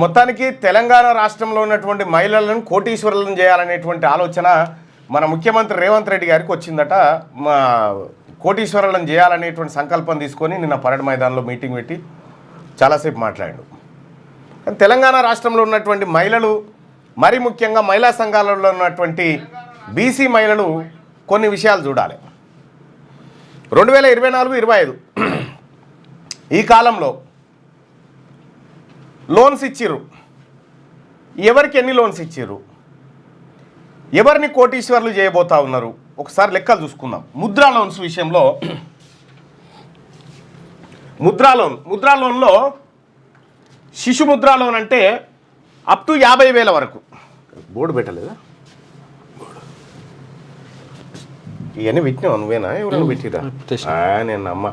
మొత్తానికి తెలంగాణ రాష్ట్రంలో ఉన్నటువంటి మహిళలను కోటీశ్వరులను చేయాలనేటువంటి ఆలోచన మన ముఖ్యమంత్రి రేవంత్ రెడ్డి గారికి వచ్చిందట. మా కోటీశ్వరులను చేయాలనేటువంటి సంకల్పం తీసుకొని నిన్న పరేడ్ మైదానంలో మీటింగ్ పెట్టి చాలాసేపు మాట్లాడాడు. కానీ తెలంగాణ రాష్ట్రంలో ఉన్నటువంటి మహిళలు, మరి ముఖ్యంగా మహిళా సంఘాలలో ఉన్నటువంటి బీసీ మహిళలు కొన్ని విషయాలు చూడాలి. 2024-25 ఈ కాలంలో లోన్స్ ఇచ్చిర్రు. ఎవరికి ఎన్ని లోన్స్ ఇచ్చిర్రు, ఎవరిని కోటీశ్వర్లు చేయబోతా ఉన్నారు, ఒకసారి లెక్కలు చూసుకుందాం. ముద్రా లోన్స్ విషయంలో ముద్రా లోన్లో శిశు ముద్రా లోన్ అంటే అప్ టు 50,000 వరకు. బోర్డు పెట్టలేదా? ఇవన్నీ పెట్టినావు నువ్వేనా, ఎవరైనా పెట్టిరా? నేను అమ్మ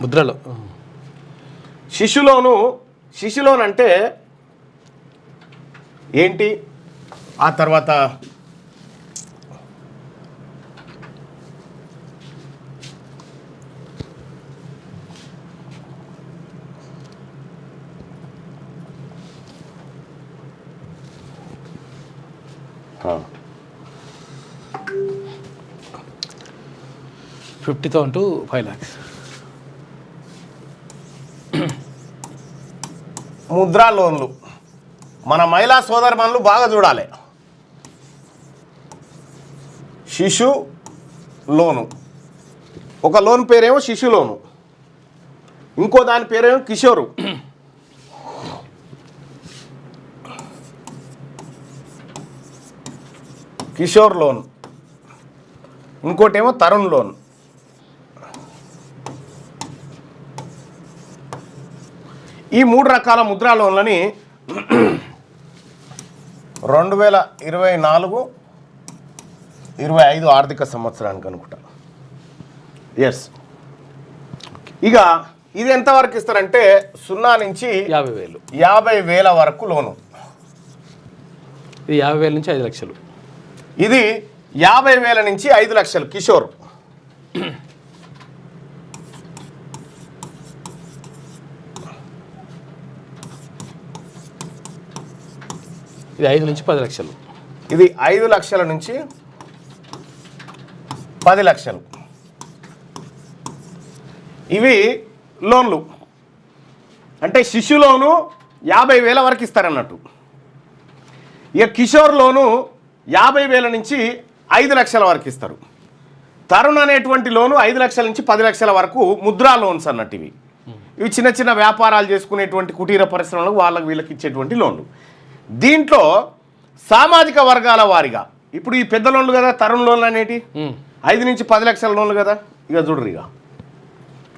ముద్రలో శిశు లోన్ అంటే ఏంటి, ఆ తర్వాత $50,000 to 5 lakhs. ముద్రా లోన్లు మన మహిళా సోదరుమణులు బాగా చూడాలి. శిశు లోను, ఒక లోన్ పేరేమో శిశు లోను, ఇంకో దాని పేరేమో కిషోర్ లోన్, ఇంకోటేమో తరుణ్ లోన్. ఈ 3 రకాల ముద్రా లోన్లని 2024-25 ఆర్థిక సంవత్సరానికి అనుకుంటా. ఎస్, ఇక ఇది ఎంతవరకు ఇస్తారంటే 0 నుంచి 50,000 వరకు లోను. ఇది 50,000 నుంచి 5 లక్షలు. ఇది 50,000 నుంచి 5 లక్షలు కిషోర్. ఇది 5 నుంచి 10 లక్షలు. ఇది 5 లక్షల నుంచి 10 లక్షలు. ఇవి లోన్లు అంటే శిశు లోను 50,000 వరకు ఇస్తారన్నట్టు. ఇక కిషోర్ లోను 50,000 నుంచి 5 లక్షల వరకు ఇస్తారు. తరుణ్ అనేటువంటి లోను 5 లక్షల నుంచి 10 లక్షల వరకు ముద్రా లోన్స్ అన్నట్టు. ఇవి చిన్న చిన్న వ్యాపారాలు చేసుకునేటువంటి కుటీర పరిశ్రమలకు వాళ్ళకి వీళ్ళకి ఇచ్చేటువంటి లోన్లు. దీంట్లో సామాజిక వర్గాల వారిగా ఇప్పుడు ఈ పెద్ద లోన్లు కదా తరుణ్ లోన్లు అనేటి 5 నుంచి 10 లక్షల లోన్లు కదా. ఇక చూడరు, ఇక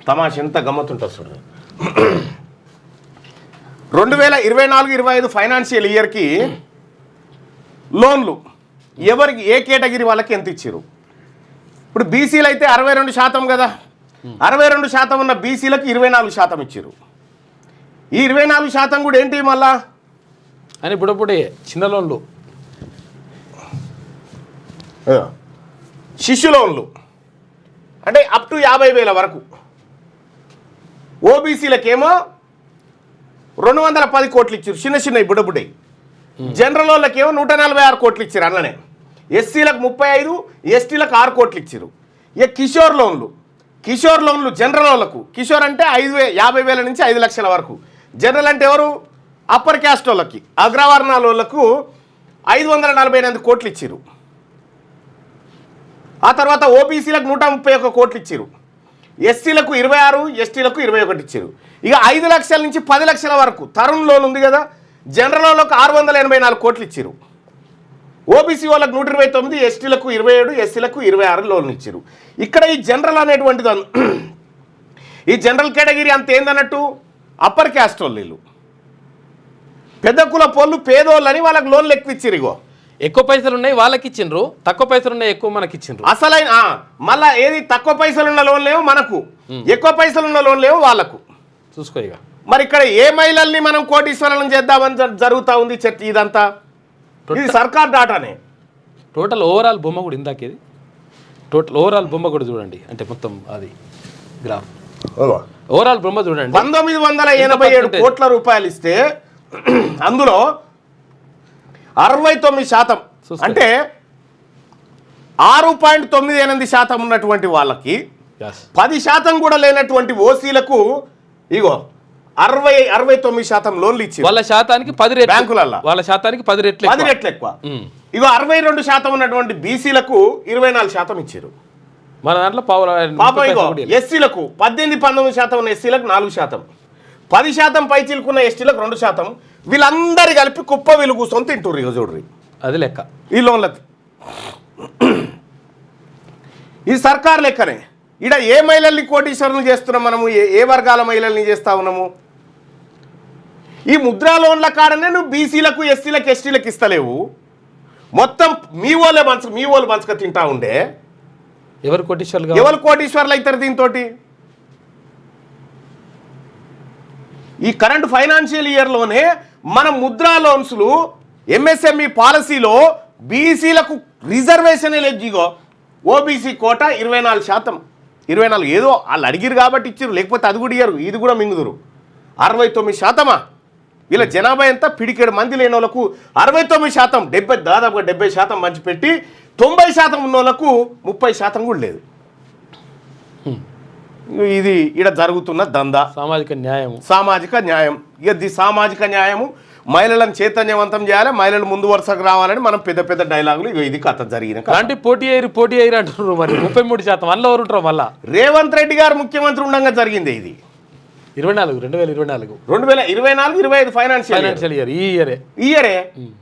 తమాష ఎంత గమ్మతుంటుంది చూడరు. 2024-25 ఫైనాన్షియల్ ఇయర్కి లోన్లు ఎవరికి, ఏ కేటగిరీ వాళ్ళకి ఎంత ఇచ్చారు? ఇప్పుడు బీసీలు అయితే 62% కదా, 62% ఉన్న బీసీలకు 24% ఇచ్చారు. ఈ 24% కూడా ఏంటి మళ్ళా అని ఇప్పుడప్పుడే చిన్న లోన్లు, శిశు లోన్లు అంటే అప్ టు 50,000 వరకు. ఓబీసీలకేమో 210 కోట్లు ఇచ్చారు, చిన్న చిన్నవి బుడబుడే. జనరల్ వాళ్ళకేమో 146 కోట్లు ఇచ్చారు అన్ననే. ఎస్సీలకు 35, ఎస్టీలకు 6 కోట్లు ఇచ్చారు. ఇక కిషోర్ లోన్లు జనరల్ వాళ్ళకు, కిషోర్ అంటే 50,000 నుంచి 5 లక్షల వరకు. జనరల్ అంటే ఎవరు? అప్పర్ క్యాస్ట్ వాళ్ళకి, అగ్రవర్ణాల వాళ్ళకు 548 కోట్లు ఇచ్చారు. ఆ తర్వాత ఓబీసీలకు 131 కోట్లు ఇచ్చారు. ఎస్సీలకు 26, ఎస్టీలకు 21 ఇచ్చారు. ఇక 5 లక్షల నుంచి 10 లక్షల వరకు తరుణ్ లోన్ ఉంది కదా, జనరల్ వాళ్ళకు 684 కోట్లు ఇచ్చారు. ఓబీసీ వాళ్ళకు 129, ఎస్టీలకు 27, ఎస్సీలకు 26 లోన్లు ఇచ్చారు. ఇక్కడ ఈ జనరల్ అనేటువంటిది, ఈ జనరల్ కేటగిరీ అంత ఏందన్నట్టు అప్పర్ క్యాస్ట్ వాళ్ళు, పెద్ద కుల పోళ్ళు, పేదోళ్ళని వాళ్ళకి లోన్లు ఎక్కువ ఇచ్చారు. ఇగో ఎక్కువ పైసలు ఉన్నాయి వాళ్ళకి ఇచ్చిండ్రు, తక్కువ పైసలు ఉన్నాయి ఎక్కువ మనకి ఇచ్చిండ్రు. అసలైన మళ్ళా ఏది తక్కువ పైసలు ఉన్న లోన్లేమో మనకు, ఎక్కువ పైసలు ఉన్న లోన్లేమో వాళ్ళకు. చూసుకో ఇక మరి ఇక్కడ ఏ మహిళల్ని మనం కోటీశ్వరులను చేద్దామని జరుగుతూ ఉంది ఇదంతా? ఇది సర్కార్ డాటానే. టోటల్ ఓవరాల్ బొమ్మ కూడా ఇందాకేది, టోటల్ ఓవరాల్ బొమ్మ కూడా చూడండి, అంటే మొత్తం అది గ్రాఫ్. ఓవరాల్ బొమ్మ చూడండి. 1987 కోట్ల రూపాయలు ఇస్తే అందులో 69% అంటే 6.98% ఉన్నటువంటి వాళ్ళకి 10% కూడా లేనటువంటి ఓసీలకు ఇగో 69% లోన్లు ఇచ్చి వాళ్ళ శాతానికి 10 రెట్లు బ్యాంకులలో వాళ్ళ శాతానికి 10 రెట్లు 10 రెట్లు ఎక్కువ. ఇగో 62% ఉన్నటువంటి బీసీలకు 24% ఇచ్చారు. మన దాంట్లో పాపం ఇగో ఎస్సీలకు 18-19% ఉన్న ఎస్సీలకు 4%, 10% పై చిలుకున్న ఎస్టీలకు 2%. వీళ్ళందరి కలిపి కుప్ప వీళ్ళు కూర్చొని తింటుర్రు. ఇక చూడ్రి అది లెక్క ఈ లోన్లకి. ఈ సర్కార్ లెక్కనే. ఇక్కడ ఏ మహిళల్ని కోటీశ్వరులు చేస్తున్నాం మనము, ఏ వర్గాల మహిళల్ని చేస్తా ఉన్నాము? ఈ ముద్రా లోన్ల కాడనే నువ్వు బీసీలకు ఎస్సీలకు ఎస్టీలకు ఇస్తలేవు. మొత్తం మీ వాళ్ళు పంచక తింటా ఉండే. ఎవరు కోటీశ్వర్లు అవుతారు దీంతో? ఈ కరెంట్ ఫైనాన్షియల్ ఇయర్లోనే మన ముద్రా లోన్స్లు ఎంఎస్ఎంఈ పాలసీలో బీసీలకు రిజర్వేషన్ లేదు. ఓబీసీ కోట 24%. 24 ఏదో వాళ్ళు అడిగిరు కాబట్టి ఇచ్చారు, లేకపోతే అది కూడా ఇయ్యరు. ఇది కూడా మింగుదురు. 69%. వీళ్ళ జనాభా ఎంత? పిడికేడు మంది లేని వాళ్ళకు 69%, దాదాపుగా 70% మంచి పెట్టి 90% ఉన్న వాళ్ళకు 30% కూడా లేదు. ఇది ఇక్కడ జరుగుతున్న దందా. సామాజిక న్యాయం. ఇది సామాజిక న్యాయము. మహిళలను చైతన్యవంతం చేయాలి, మహిళలు ముందు వరుసకు రావాలని మనం పెద్ద పెద్ద డైలాగులు. ఇది కథ జరిగిన అంటే పోటీ అయ్యారు అంటున్నారు. మరి 33% వల్ల ఎవరు ఉంటారు? మళ్ళా రేవంత్ రెడ్డి గారు ముఖ్యమంత్రి ఉండగా జరిగింది ఇది. 2024 2025 ఫైనాన్షియల్ ఇయర్. ఈ ఇయరే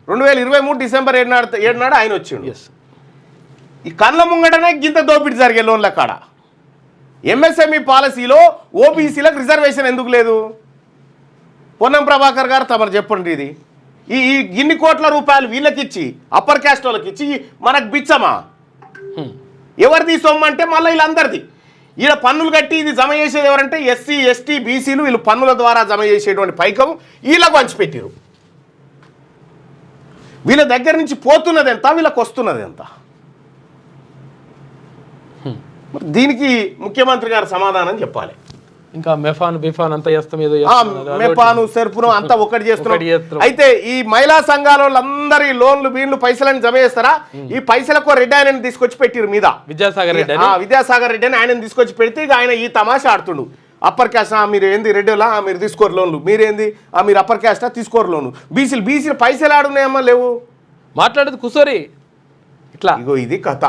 2023 డిసెంబర్ 7 నాడు ఆయన వచ్చిండు. ఈ కళ్ళ ముంగటనే గింత దోపిడీ జరిగే లోన్ల కాడ. ఎంఎస్ఎంఈ పాలసీలో ఓబీసీలకు రిజర్వేషన్ ఎందుకు లేదు? పొన్నం ప్రభాకర్ గారు తమరు చెప్పండి. ఇది ఈ గిన్ని కోట్ల రూపాయలు వీళ్ళకి ఇచ్చి, అప్పర్ క్యాస్ట్ వాళ్ళకి ఇచ్చి మనకు బిచ్చమా? ఎవరిది సొమ్ము అంటే మళ్ళీ వీళ్ళందరిది. ఈడ పన్నులు కట్టి ఇది జమ చేసేది ఎవరంటే ఎస్సీ ఎస్టీ బీసీలు. వీళ్ళు పన్నుల ద్వారా జమ చేసేటువంటి పైకం వీళ్ళకు పంచిపెట్టారు. వీళ్ళ దగ్గర నుంచి పోతున్నది ఎంత, వీళ్ళకి వస్తున్నది ఎంత? దీనికి ముఖ్యమంత్రి గారు సమాధానం చెప్పాలి. ఇంకా మెఫాన్ అంతా చేస్తాం, ఏదో మెఫాను సెర్పును అంతా ఒకటి చేస్తున్నాం. అయితే ఈ మహిళా సంఘాల వాళ్ళందరి లోన్లు వీళ్ళు పైసలని జమ చేస్తారా? ఈ పైసలకు రెడ్డి ఆయనని తీసుకొచ్చి పెట్టిరు మీద. విద్యాసాగర్ రెడ్డి అని ఆయనని తీసుకొచ్చి పెడితే ఇక ఆయన ఈ తమాషా ఆడుతుండు. అప్పర్ క్యాస్ట్ మీరు ఏంది రెడ్డిలా మీరు తీసుకోరు లోన్లు, మీరేంది మీరు అప్పర్ క్యాస్టా తీసుకోరు లోన్లు. బీసీలు పైసలు ఆడున్నాయమ్మా లేవు. మాట్లాడేది కుసోరి ఇట్లా. ఇగో ఇది కథ.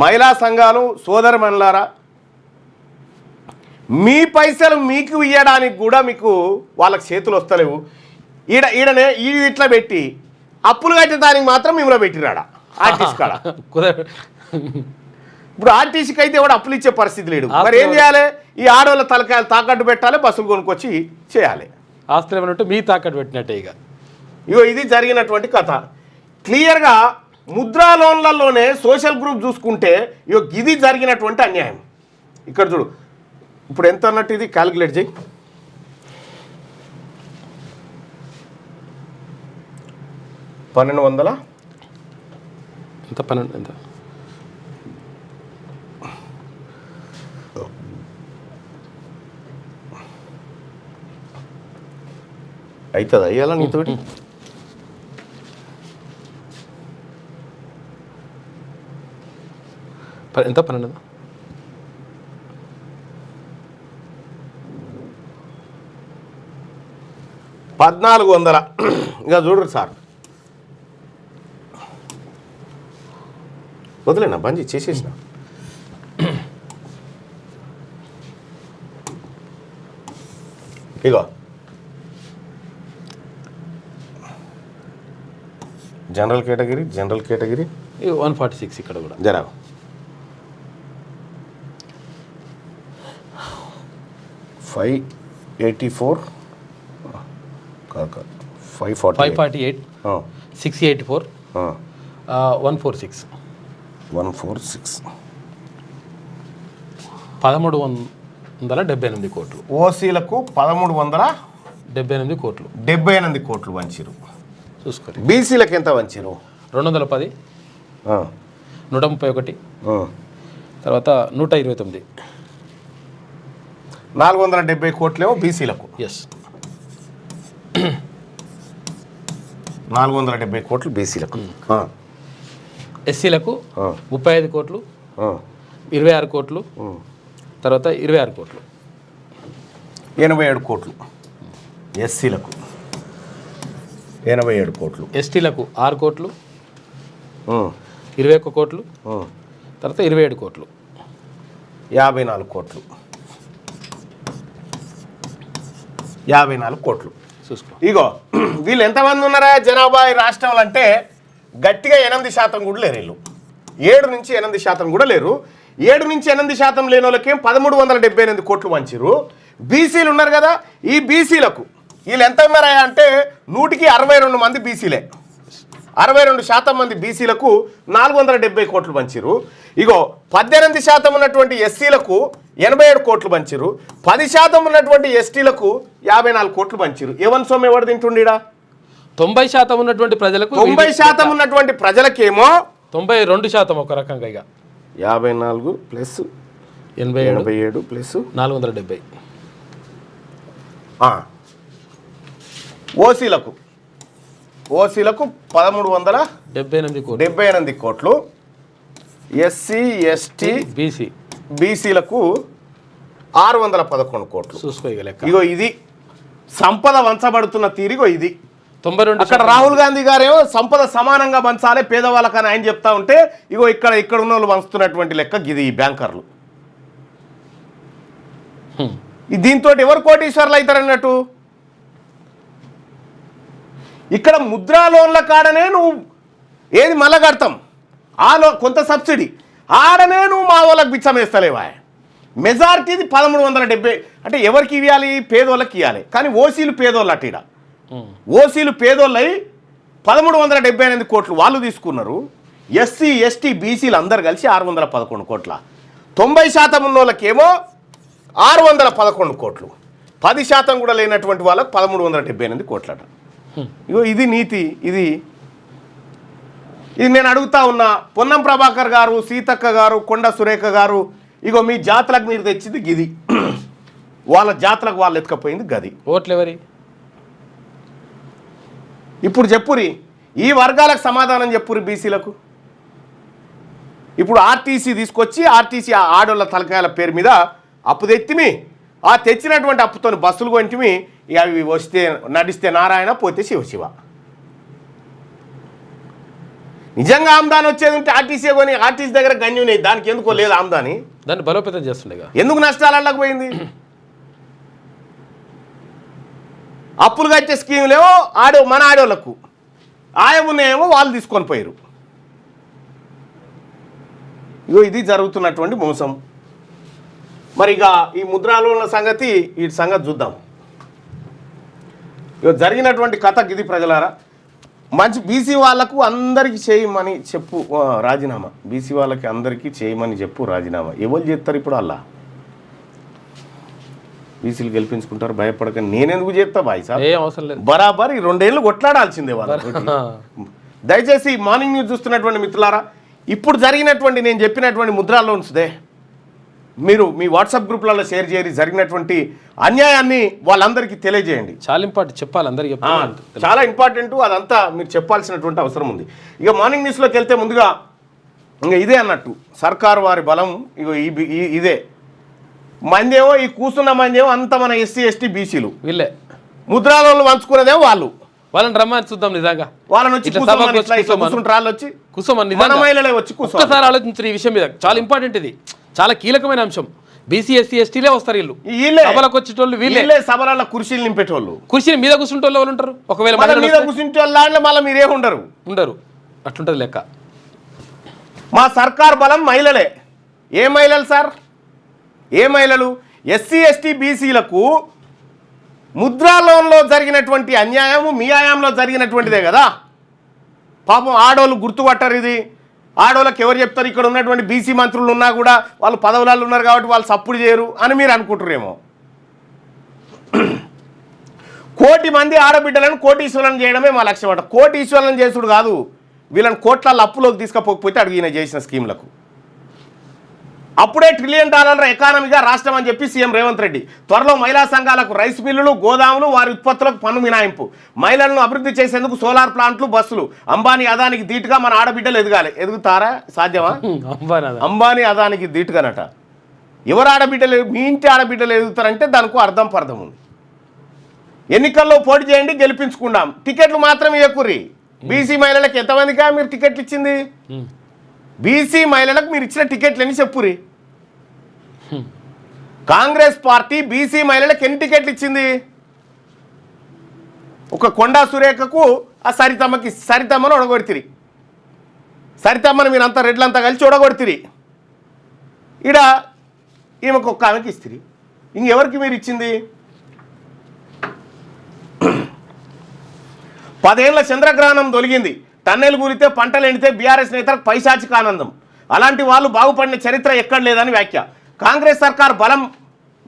మహిళా సంఘాలు సోదరమణులారా, మీ పైసలు మీకు ఇవ్వడానికి కూడా మీకు వాళ్ళకి చేతులు వస్తలేవు. ఈడనే ఇట్లా పెట్టి అప్పులు కట్టేదానికి మాత్రం మిమ్మల్ని పెట్టిరాడా ఆర్టీసీ కాడ. ఇప్పుడు ఆర్టీసీకి అయితే కూడా అప్పులు ఇచ్చే పరిస్థితి లేడు. మరి ఏం చేయాలి? ఈ ఆడవాళ్ళ తలకాయలు తాకట్టు పెట్టాలి, బస్సులు కొనుక్కొచ్చి చేయాలి. ఆస్తులు ఏమంటే మీ తాకట్టు పెట్టినట్టే. ఇగో ఇది జరిగినటువంటి కథ. క్లియర్గా ముద్రా లోన్లలోనే సోషల్ గ్రూప్ చూసుకుంటే ఇగో ఇది జరిగినటువంటి అన్యాయం. ఇక్కడ చూడు, ఇప్పుడు ఎంత అన్నట్టు ఇది క్యాలిక్యులేట్ చేయి. 1200 ఎంత 12 ఎంత అవుతుంది అయ్యాలా నీతోటి? ఎంత 12 1400. ఇంకా చూడరు సార్, వదిలేనా బంద్ చేసేసిన. ఇగో జనరల్ కేటగిరీ 146. ఇక్కడ కూడా జరా 584 548 684 146 1378 కోట్లు. ఓసీలకు 1378 కోట్లు. 78 కోట్లు వంచిరు. చూసుకోండి. బీసీలకు ఎంత వంచిరు? 210, 131, తర్వాత 129, 470 కోట్లేమో బీసీలకు. ఎస్, 470 కోట్లు బీసీలకు. ఎస్సీలకు 35 కోట్లు, 26 కోట్లు, తర్వాత 26 కోట్లు, 87 కోట్లు ఎస్సీలకు, 87 కోట్లు ఎస్టీలకు 6 కోట్లు, 21 కోట్లు, తర్వాత 27 కోట్లు, 54 కోట్లు, 54 కోట్లు. చూసుకో. ఇగో వీళ్ళు ఎంతమంది ఉన్నారా జనాభా ఈ రాష్ట్రంలో అంటే గట్టిగా 8% కూడా లేరు. వీళ్ళు 7-8% కూడా లేరు. 7-8% లేని వాళ్ళకేం 1378 కోట్లు పంచిరు. బీసీలు ఉన్నారు కదా, ఈ బీసీలకు వీళ్ళు ఎంత ఉన్నారా అంటే 100కి 62 మంది బీసీలే. 62% మంది బీసీలకు 470 కోట్లు పంచిరు. ఇగో 18% ఉన్నటువంటి ఎస్సీలకు 87 కోట్లు పంచిరు. 10% ఉన్నటువంటి ఎస్టీలకు 54 కోట్లు పంచిరు. ఏవన్ సొమ్ము ఎవరు తింటుండీడా? 90% ఉన్నటువంటి ప్రజలకు 90% ఉన్నటువంటి ప్రజలకేమో 92% ఒక రకంగా. ఇక 54 ప్లస్ 87 ప్లస్ 470. ఓసీలకు 1378 కోట్లు. ఎస్సీ ఎస్టీ బీసీలకు 611 కోట్లు. చూసుకో ఇక లెక్క. ఇగో ఇది సంపద వంచబడుతున్న తీరిగో ఇది. 92 అక్కడ రాహుల్ గాంధీ గారేమో సంపద సమానంగా పంచాలి పేదవాళ్ళకని ఆయన చెప్తా ఉంటే ఇగో ఇక్కడ ఉన్న వాళ్ళు పంచుతున్నటువంటి లెక్క ఇది. ఈ బ్యాంకర్లు దీంతో ఎవరు కోటీశ్వర్లు అవుతారన్నట్టు. ఇక్కడ ముద్రా లోన్ల కాడనే నువ్వు ఏది మళ్ళా కడతాం కొంత సబ్సిడీ ఆడనే నువ్వు మా వాళ్ళకి బిచ్చం వేస్తలేవా. మెజారిటీది 1370. అంటే ఎవరికి ఇవ్వాలి? పేదోళ్ళకి ఇవ్వాలి. కానీ ఓసీలు పేదోళ్ళు అట్ట. ఓసీలు పేదోళ్ళై 1378 కోట్లు వాళ్ళు తీసుకున్నారు. ఎస్సీ ఎస్టీ బీసీలు అందరు కలిసి 611 కోట్ల. 90% ఉన్న వాళ్ళకేమో 611 కోట్లు. 10% కూడా లేనటువంటి వాళ్ళకు 1378 కోట్లట. ఇగో ఇది నీతి. ఇది నేను అడుగుతా ఉన్నా. పొన్నం ప్రభాకర్ గారు, సీతక్క గారు, కొండ సురేఖ గారు, ఇగో మీ జాతలకు మీరు తెచ్చింది గిది, వాళ్ళ జాతలకు వాళ్ళు ఎత్తుకపోయింది గది. ఓట్లు ఎవరి? ఇప్పుడు చెప్పురి, ఈ వర్గాలకు సమాధానం చెప్పురి బీసీలకు. ఇప్పుడు ఆర్టీసీ తీసుకొచ్చి ఆర్టీసీ ఆడోళ్ళ తలకాయల పేరు మీద అప్పు తెచ్చిమి. ఆ తెచ్చినటువంటి అప్పుతో బస్సులు కొంటిమి. అవి వస్తే నడిస్తే నారాయణ, పోతే శివ. నిజంగా ఆమ్దాని వచ్చేది ఉంటే ఆర్టీసీ కొని ఆర్టీసీ దగ్గర గన్యునే, దానికి ఎందుకో లేదు ఆమ్దాని. దాన్ని బలోపేతం చేస్తుండగా ఎందుకు నష్టాలకు పోయింది? అప్పులు కట్టే స్కీములేమో మన ఆడోళ్ళకు, ఆయమునేమో వాళ్ళు తీసుకొని పోయారు. ఇగో ఇది జరుగుతున్నటువంటి మోసం. మరి ఇక ఈ ముద్రాలో ఉన్న సంగతి, ఈ సంగతి చూద్దాం. ఇక జరిగినటువంటి కథ గిది ప్రజలారా. మంచి బీసీ వాళ్ళకు అందరికీ చేయమని చెప్పు రాజీనామా. బీసీ వాళ్ళకి అందరికీ చేయమని చెప్పు రాజీనామా. ఎవరు చేస్తారు ఇప్పుడు? అలా బీసీలు గెలిపించుకుంటారు, భయపడక. నేనెందుకు చేస్తా బాయ్ సార్? అవసరం లేదు. బరాబర్ ఈ 2 ఏళ్ళు కొట్లాడాల్సిందే వాళ్ళు. దయచేసి మార్నింగ్ న్యూస్ చూస్తున్నటువంటి మిత్రులారా, ఇప్పుడు జరిగినటువంటి నేను చెప్పినటువంటి ముద్రా లోన్స్దే మీరు మీ వాట్సాప్ గ్రూప్లలో షేర్ చేయరి. జరిగినటువంటి అన్యాయాన్ని వాళ్ళందరికీ తెలియజేయండి. చాలా ఇంపార్టెంట్ చెప్పాలి అందరికీ. చాలా ఇంపార్టెంట్. అదంతా మీరు చెప్పాల్సినటువంటి అవసరం ఉంది. ఇక మార్నింగ్ న్యూస్లోకి వెళ్తే ముందుగా ఇంకా ఇదే అన్నట్టు సర్కారు వారి బలం. ఇగో ఇదే మందేమో, ఈ కూర్చున్న మందేమో అంత మన ఎస్సీ ఎస్టీ బీసీలు, వీళ్ళే ముద్రాలలో పంచుకునేదేమో వాళ్ళు. వాళ్ళని రమ్మని చూద్దాం. నిజంగా వాళ్ళని వచ్చి కూర్చోమని మహిళలే వచ్చి ఒక్కసారి ఆలోచించారు ఈ విషయం మీద. చాలా ఇంపార్టెంట్, ఇది చాలా కీలకమైన అంశం. బీసీ ఎస్సీ ఎస్టీలే వస్తారు వీళ్ళు. సభలకు వచ్చేటోళ్ళు వీళ్ళే. సభలలో కుర్చీలు నింపేటోళ్ళు, కుర్చీ మీద కూర్చుంటోళ్ళు వాళ్ళు ఉంటారు. ఒకవేళ మీద కూర్చుంటే మళ్ళీ మీరే ఉండరు. అట్లుంటది లెక్క. మా సర్కార్ బలం మహిళలే. ఏ మహిళలు సార్? ఏ మహిళలు? ఎస్సీ ఎస్టీ బీసీలకు ముద్రా లోన్లో జరిగినటువంటి అన్యాయము మీ హయాంలో జరిగినటువంటిదే కదా. పాపం ఆడోళ్ళు గుర్తుపట్టారు. ఇది ఆడోళ్ళకి ఎవరు చెప్తారు? ఇక్కడ ఉన్నటువంటి బీసీ మంత్రులు ఉన్నా కూడా వాళ్ళు పదవులలో ఉన్నారు కాబట్టి వాళ్ళు సప్పుడు చేయరు అని మీరు అనుకుంటారేమో. 1 కోటి మంది ఆడబిడ్డలను కోటీశ్వరులను చేయడమే మా లక్ష్యం అంట. కోటీశ్వరులను చేసుడు కాదు, వీళ్ళని కోట్ల అప్పులోకి తీసుకపోకపోతే అడుగు ఈయన చేసిన స్కీమ్లకు. అప్పుడే $1 ట్రిలియన్ ఎకానమీగా రాష్ట్రం అని చెప్పి సీఎం రేవంత్ రెడ్డి. త్వరలో మహిళా సంఘాలకు రైస్ మిల్లులు, గోదాములు, వారి ఉత్పత్తులకు పన్ను మినాయింపు, మహిళలను అభివృద్ధి చేసేందుకు సోలార్ ప్లాంట్లు, బస్సులు. అంబానీ అదానికి ధీటుగా మన ఆడబిడ్డలు ఎదగాలి. ఎదుగుతారా? సాధ్యమా? అంబానీ అదానికి ధీటుగానట. ఎవరు ఆడబిడ్డలు? మీ ఇంటి ఆడబిడ్డలు ఎదుగుతారంటే దానికి అర్థం పర్థం ఉంది. ఎన్నికల్లో పోటీ చేయండి, గెలిపించుకుందాం, టికెట్లు మాత్రం ఇవ్వకుర్రి. బీసీ మహిళలకు ఎంతమందిగా మీరు టికెట్లు ఇచ్చింది? బీసీ మహిళలకు మీరు ఇచ్చిన టికెట్లు ఎన్ని చెప్పురి. కాంగ్రెస్ పార్టీ బీసీ మహిళలకు ఎన్ని టికెట్లు ఇచ్చింది? ఒక కొండా సురేఖకు, ఆ సరితమ్మను ఒడగొడితిరి. సరితమ్మను మీరంతా రెడ్లంతా కలిసి ఒడగొడితిరి. ఈడ ఈమెకు ఒక్క ఆమెకి ఇస్తుంది. ఇంకెవరికి మీరు ఇచ్చింది? 10 ఏళ్ల చంద్రగ్రహణం తొలగింది. టన్నెలు కూలితే, పంటలు ఎండితే బీఆర్ఎస్ నేతలకు పైశాచిక ఆనందం. అలాంటి వాళ్ళు బాగుపడిన చరిత్ర ఎక్కడ లేదని వ్యాఖ్య. కాంగ్రెస్ సర్కార్ బలం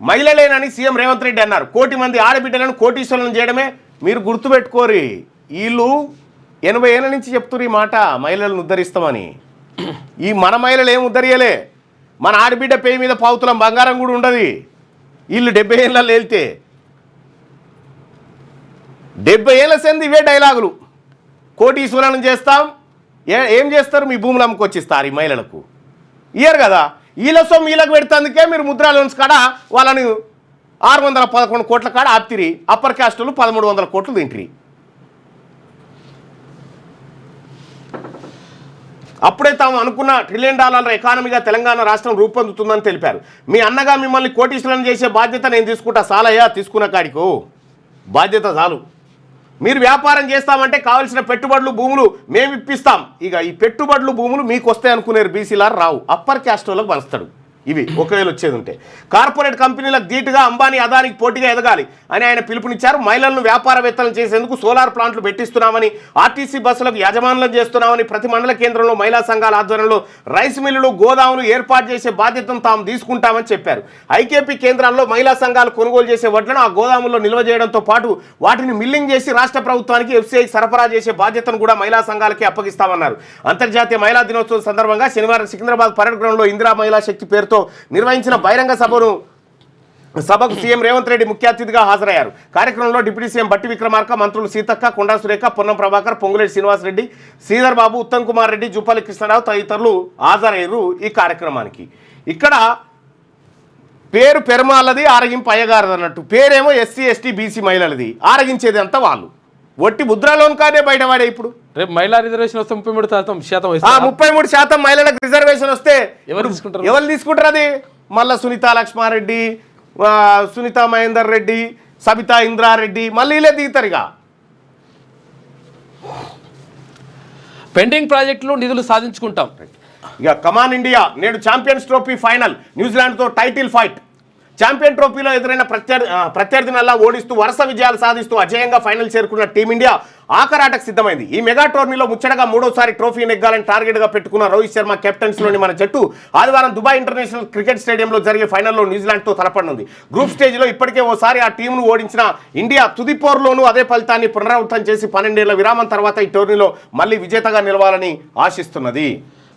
మహిళలేనని సీఎం రేవంత్ రెడ్డి అన్నారు. 1 కోటి మంది ఆడబిడ్డలను కోటీశ్వరులను చేయడమే మీరు గుర్తుపెట్టుకోరి. వీళ్ళు 80 ఏళ్ళ నుంచి చెప్తున్నారు ఈ మాట, మహిళలను ఉద్ధరిస్తామని. ఈ మన మహిళలు ఏం ఉద్ధరియలే. మన ఆడబిడ్డ పేరు మీద పావుతులం బంగారం కూడా ఉండదు. వీళ్ళు 70 ఏళ్ళలో వెళ్తే 70 ఏళ్ళ సంది ఇవే డైలాగులు. కోటీశ్వరులను చేస్తాం. ఏం చేస్తారు? మీ భూములు అమ్ముకొచ్చిస్తారు ఈ మహిళలకు. ఇయ్యరు కదా. వీళ్ళ సొమ్ము వీళ్ళకి పెడుతుందుకే మీరు ముద్రా లోన్స్ కాడ వాళ్ళని 611 కోట్ల కాడ ఆప్తిరి. అప్పర్ క్యాస్టులు 1300 కోట్లు తింటిరి. అప్పుడే తాము అనుకున్న $1 ట్రిలియన్ ఎకానమీగా తెలంగాణ రాష్ట్రం రూపొందుతుందని తెలిపారు. మీ అన్నగా మిమ్మల్ని కోటీశ్వరులను చేసే బాధ్యత నేను తీసుకుంటా. సాలయ్యా, తీసుకున్న కాడికో బాధ్యత చాలు. మీరు వ్యాపారం చేస్తామంటే కావాల్సిన పెట్టుబడులు, భూములు మేము ఇప్పిస్తాం. ఇక ఈ పెట్టుబడులు, భూములు మీకు వస్తాయి అనుకునేరు. బీసీలారు రావు. అప్పర్ క్యాస్ట్ వాళ్ళకి పంచుతాడు. ఇవి ఒకవేళ వచ్చేది ఉంటే. కార్పొరేట్ కంపెనీలకు ధీటుగా అంబానీ అదానికి పోటీగా ఎదగాలి అని ఆయన పిలుపునిచ్చారు. మహిళలను వ్యాపారవేత్తలను చేసేందుకు సోలార్ ప్లాంట్లు పెట్టిస్తున్నామని, ఆర్టీసీ బస్సులకు యాజమాన్యం చేస్తున్నామని, ప్రతి మండల కేంద్రంలో మహిళా సంఘాల ఆధ్వర్యంలో రైస్ మిల్లులు, గోదాములు ఏర్పాటు చేసే బాధ్యతను తాము తీసుకుంటామని చెప్పారు. ఐకేపీ కేంద్రాల్లో మహిళా సంఘాలు కొనుగోలు చేసే వడ్లను ఆ గోదాముల్లో నిల్వ చేయడంతో పాటు వాటిని మిల్లింగ్ చేసి రాష్ట్ర ప్రభుత్వానికి ఎఫ్సీఐ సరఫరా చేసే బాధ్యతను కూడా మహిళా సంఘాలకి అప్పగిస్తామన్నారు. అంతర్జాతీయ మహిళా దినోత్సవం సందర్భంగా శనివారం సికింద్రాబాద్ పరేడ్ గ్రౌండ్లో ఇందిరా మహిళా శక్తి పేరుతో నిర్వహించిన బహిరంగ సభకు సీఎం రేవంత్ రెడ్డి ముఖ్య అతిథిగా హాజరయ్యారు. కార్యక్రమంలో డిప్యూటీ సీఎం బట్టి విక్రమార్క, మంత్రులు సీతక్క, కొండా సురేఖ, పొన్నం ప్రభాకర్, పొంగులేటి శ్రీనివాసరెడ్డి, శ్రీధర్ బాబు, ఉత్తమ్ కుమార్ రెడ్డి, జూపల్లి కృష్ణరావు తదితరులు హాజరయ్యారు ఈ కార్యక్రమానికి. ఇక్కడ పేరు పెరుమాళ్ళది, ఆరగింపు అయ్యగారది అన్నట్టు. పేరేమో ఎస్సీ, ఎస్టీ, బీసీ మహిళలది. ఆరగించేది అంతా వాళ్ళు. ఒట్టి ముద్రాలోన్ కాదే బయటపడే. ఇప్పుడు రేపు మహిళా రిజర్వేషన్ వస్తే 33% 33% మహిళలకు రిజర్వేషన్ వస్తే ఎవరు తీసుకుంటారు? అది మళ్ళీ సునీతా లక్ష్మారెడ్డి, సునీతా మహేందర్ రెడ్డి, సబితా ఇంద్రారెడ్డి మళ్ళీ ఇలా దిగుతారు. పెండింగ్ ప్రాజెక్టులు నిధులు సాధించుకుంటాం. ఇక కమాన్ ఇండియా నేడు ఛాంపియన్స్ ట్రోఫీ ఫైనల్. న్యూజిలాండ్తో టైటిల్ ఫైట్. ఛాంపియన్ ట్రోఫీలో ఎదురైన ప్రత్యర్థినల్లా ఓడిస్తూ వరుస విజయాలు సాధిస్తూ అజయంగా ఫైనల్ చేరుకున్న టీమిండియా ఆఖరాటకు సిద్ధమైంది. ఈ మెగా టోర్నీలో ముచ్చటగా 3వసారి ట్రోఫీ నెగ్గాలని టార్గెట్గా పెట్టుకున్న రోహిత్ శర్మ కెప్టెన్సీలోని మన జట్టు ఆదివారం దుబాయ్ ఇంటర్నేషనల్ క్రికెట్ స్టేడియంలో జరిగే ఫైనల్లో న్యూజిలాండ్తో తలపడనుంది. గ్రూప్ స్టేజ్లో ఇప్పటికే ఓసారి ఆ టీంను ఓడించిన ఇండియా తుది పోరులోనూ అదే ఫలితాన్ని పునరావృతం చేసి 12 ఏళ్ల విరామం తర్వాత ఈ టోర్నీలో మళ్ళీ విజేతగా నిలవాలని ఆశిస్తున్నది.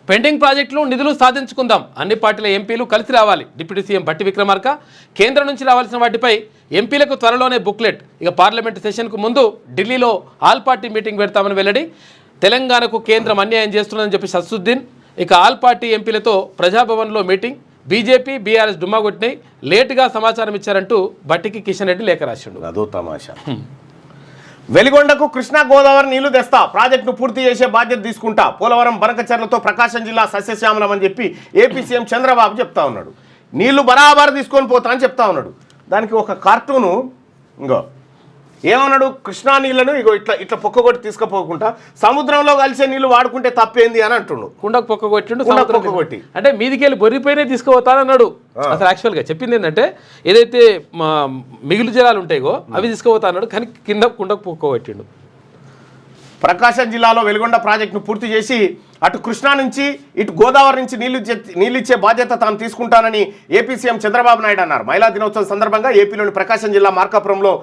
పెండింగ్ ప్రాజెక్టులు నిధులు సాధించుకుందాం. అన్ని పార్టీల ఎంపీలు కలిసి రావాలి. డిప్యూటీ సీఎం బట్టి విక్రమార్క కేంద్రం నుంచి రావాల్సిన వాటిపై ఎంపీలకు త్వరలోనే బుక్లెట్. ఇక పార్లమెంటు సెషన్కు ముందు ఢిల్లీలో ఆల్ పార్టీ మీటింగ్ పెడతామని వెల్లడి. తెలంగాణకు కేంద్రం అన్యాయం చేస్తుందని చెప్పి సస్సుద్దీన్. ఇక ఆల్ పార్టీ ఎంపీలతో ప్రజాభవన్లో మీటింగ్. బీజేపీ, బీఆర్ఎస్ డుమ్మా కొట్టినాయి. లేటుగా సమాచారం ఇచ్చారంటూ బట్టికి కిషన్ రెడ్డి లేఖ రాసిండు. అదో తమాషా. వెలిగొండకు కృష్ణా గోదావరి నీళ్లు తెస్తా, ప్రాజెక్టును పూర్తి చేసే బాధ్యత తీసుకుంటా. పోలవరం బనకచర్లతో ప్రకాశం జిల్లా సస్యశ్యామలం అని చెప్పి ఏపీ సీఎం చంద్రబాబు చెప్తా ఉన్నాడు. నీళ్లు బరాబర్ తీసుకొని పోతా అని చెప్తా ఉన్నాడు. దానికి ఒక కార్టూను ఇంకో ఏమన్నాడు? కృష్ణా నీళ్లను ఇగో ఇట్లా ఇట్లా పొక్కగొట్టి తీసుకుపోకుండా సముద్రంలో కలిసే నీళ్లు వాడుకుంటే తప్పేంది అని అంటుండు. కుండకు పొక్కగొట్టి అంటే మీదికెళ్ళి బొర్రిపోయినే తీసుకుపోతానన్నాడు. అసలు యాక్చువల్గా చెప్పింది ఏంటంటే ఏదైతే మిగులు జలాలు ఉంటాయో అవి తీసుకుపోతా అన్నాడు, కానీ కింద కుండకు పొక్కగొట్టిండు. ప్రకాశం జిల్లాలో వెలిగొండ ప్రాజెక్టును పూర్తి చేసి అటు కృష్ణా నుంచి ఇటు గోదావరి నుంచి నీళ్లు ఇచ్చే బాధ్యత తాను తీసుకుంటానని ఏపీ సీఎం చంద్రబాబు నాయుడు అన్నారు. మహిళా దినోత్సవం సందర్భంగా ఏపీలోని ప్రకాశం జిల్లా మార్కాపురంలో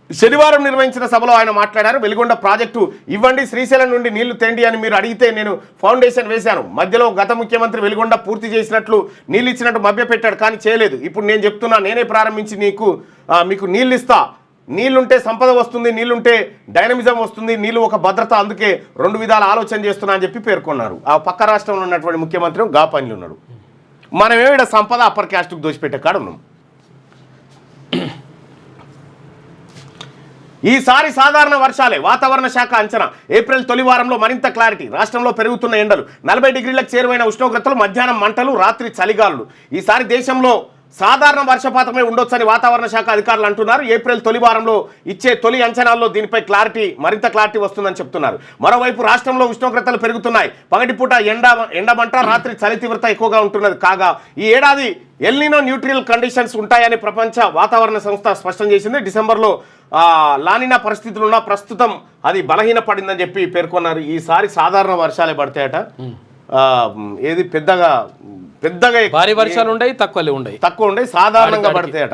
శనివారం నిర్వహించిన సభలో ఆయన మాట్లాడారు. వెలిగొండ ప్రాజెక్టు ఇవ్వండి, శ్రీశైలం నుండి నీళ్లు తెండి అని మీరు అడిగితే నేను ఫౌండేషన్ వేశాను. మధ్యలో గత ముఖ్యమంత్రి వెలిగొండ పూర్తి చేసినట్లు నీళ్ళు ఇచ్చినట్టు మభ్యపెట్టాడు, కానీ చేయలేదు. ఇప్పుడు నేను చెప్తున్నా, నేనే ప్రారంభించి మీకు నీళ్ళు ఇస్తా. నీళ్లుంటే సంపద వస్తుంది, నీళ్లుంటే డైనమిజం వస్తుంది, నీళ్లు ఒక భద్రత, అందుకే 2 విధాల ఆలోచన చేస్తున్నా అని చెప్పి పేర్కొన్నారు. ఆ పక్క రాష్ట్రంలో ఉన్నటువంటి ముఖ్యమంత్రి గా పనిలో ఉన్నాడు. మనమేమిడ సంపద అప్పర్ క్యాస్ట్కు దోచిపెట్టే కాడ ఉన్నాం. ఈసారి సాధారణ వర్షాలే, వాతావరణ శాఖ అంచనా. ఏప్రిల్ తొలి వారంలో మరింత క్లారిటీ. రాష్ట్రంలో పెరుగుతున్న ఎండలు, 40 డిగ్రీలకు చేరువైన ఉష్ణోగ్రతలు, మధ్యాహ్నం మంటలు, రాత్రి చలిగాలులు. ఈసారి దేశంలో సాధారణ వర్షపాతమే ఉండొచ్చని వాతావరణ శాఖ అధికారులు అంటున్నారు. ఏప్రిల్ తొలి వారంలో ఇచ్చే తొలి అంచనాల్లో దీనిపై మరింత క్లారిటీ వస్తుందని చెప్తున్నారు. మరోవైపు రాష్ట్రంలో ఉష్ణోగ్రతలు పెరుగుతున్నాయి. పగటిపూట ఎండమంట, రాత్రి చలి తీవ్రత ఎక్కువగా ఉంటున్నది. కాగా ఈ ఏడాది ఎల్నినో న్యూట్రియల్ కండిషన్స్ ఉంటాయని ప్రపంచ వాతావరణ సంస్థ స్పష్టం చేసింది. డిసెంబర్లో లానినా పరిస్థితులున్న ప్రస్తుతం అది బలహీన పడిందని చెప్పి పేర్కొన్నారు. ఈసారి సాధారణ వర్షాలే పడతాయట. ఏది పెద్దగా భారీ వర్షాలు ఉండయి, తక్కువ ఉండయి, సాధారణంగా పడతాయట.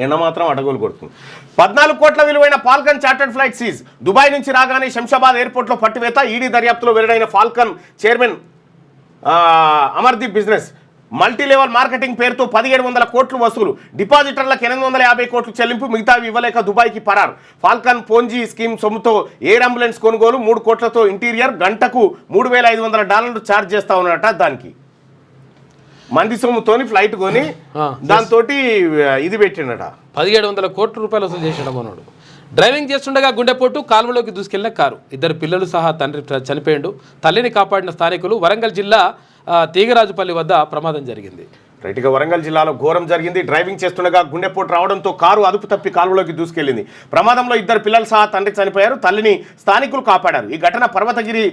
ఎండ మాత్రం అడగోలు కొడుతుంది. 14 కోట్ల విలువైన Falcon chartered flight seize. Dubai నుంచి రాగానే శంషాబాద్ ఎయిర్పోర్ట్లో పట్టివేత. ఈడీ దర్యాప్తులో వెల్లడైన Falcon chairman Amardeep business multi level marketing పేరుతో 1700 కోట్లు వసూలు. డిపాజిటర్లకు 850 కోట్లు చెల్లింపు, మిగతావి ఇవ్వలేక దుబాయ్కి పరారు. ఫాల్కన్ పోంజీ స్కీమ్ సొమ్ముతో ఎయిర్ అంబులెన్స్ కొనుగోలు, 3 కోట్లతో ఇంటీరియర్, గంటకు $3,500 ఛార్జ్ చేస్తా ఉన్నారట. దానికి మంది సొమ్ముతోని ఫ్లైట్ కొని దాంతో ఇది పెట్టిండట. 1700 కోట్ల రూపాయలు వసూలు చేసాడు మనోడు. డ్రైవింగ్ చేస్తుండగా గుండెపోటు, కాలువలోకి దూసుకెళ్లిన కారు. 2 పిల్లలు సహా తండ్రి చనిపోయాడు. తల్లిని కాపాడిన స్థానికులు. వరంగల్ జిల్లా తీగరాజుపల్లి వద్ద ప్రమాదం జరిగింది. రైట్గా వరంగల్ జిల్లాలో ఘోరం జరిగింది. డ్రైవింగ్ చేస్తుండగా గుండెపోటు రావడంతో కారు అదుపు తప్పి కాలువలోకి దూసుకెళ్లింది. ప్రమాదంలో 2 పిల్లలు సహా తండ్రి చనిపోయారు. తల్లిని స్థానికులు కాపాడారు. ఈ ఘటన పర్వతగిరి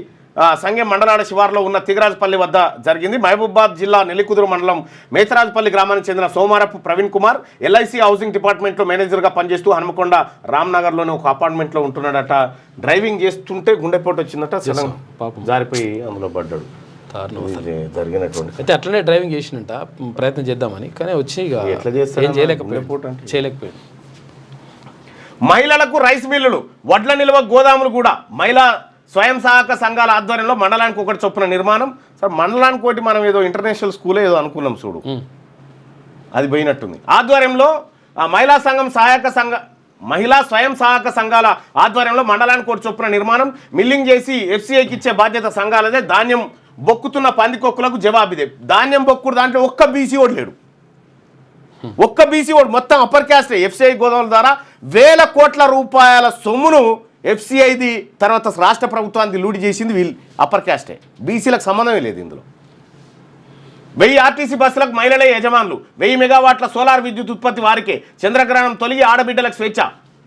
సంగెం మండలాల శివార్లో ఉన్న తీగరాజుపల్లి వద్ద జరిగింది. మహబూబాబాద్ జిల్లా నెల్లికుదురు మండలం మేచరాజుపల్లి గ్రామానికి చెందిన సోమారపు ప్రవీణ్ కుమార్ ఎల్ఐసి హౌసింగ్ డిపార్ట్మెంట్లో మేనేజర్గా పనిచేస్తూ హనుమకొండ రామ్నగర్లోని ఒక అపార్ట్మెంట్లో ఉంటున్నాడట. డ్రైవింగ్ చేస్తుంటే గుండెపోటు వచ్చిందట. జారిపోయి అందులో పడ్డాడు. జరిగినటువంటి అయితే అట్లనే డ్రైవింగ్ చేసినట్ట ప్రయత్నం చేద్దామని, కానీ వచ్చి ఎట్లా చేస్తారు, చేయలేకపోయాడు. మహిళలకు రైస్ మిల్లులు, వడ్ల నిల్వ గోదాములు కూడా మహిళా స్వయం సహాయక సంఘాల ఆధ్వర్యంలో మండలానికి ఒకటి చొప్పున నిర్మాణం. సార్ మండలానికి ఒకటి మనం ఏదో ఇంటర్నేషనల్ స్కూలే ఏదో అనుకున్నాం చూడు, అది పోయినట్టుంది. ఆధ్వర్యంలో మహిళా స్వయం సహాయక సంఘాల ఆధ్వర్యంలో మండలానికి ఒకటి చొప్పున నిర్మాణం. మిల్లింగ్ చేసి ఎఫ్సిఐకి ఇచ్చే బాధ్యత సంఘాలదే. ధాన్యం బొక్కుతున్న పందికొక్కులకు జవాబిదే. ధాన్యం బొక్కుడు దాంట్లో ఒక్క బీసీ ఓడు లేడు. ఒక్క బీసీ ఓడు మొత్తం అప్పర్ క్యాస్ట్. ఎఫ్సిఐ గోదాముల ద్వారా 1000 కోట్ల రూపాయల సొమ్మును ఎఫ్సిఐది తర్వాత రాష్ట్ర ప్రభుత్వానికి లూడి చేసింది వీళ్ళు అప్పర్ క్యాస్టే. బీసీలకు సంబంధమే లేదు ఇందులో. 1000 ఆర్టీసీ బస్సులకు మహిళలే యజమానులు. 1000 మెగావాట్ల సోలార్ విద్యుత్ ఉత్పత్తి వారికే. చంద్రగ్రహణం తొలగి ఆడబిడ్డలకు స్వేచ్ఛ.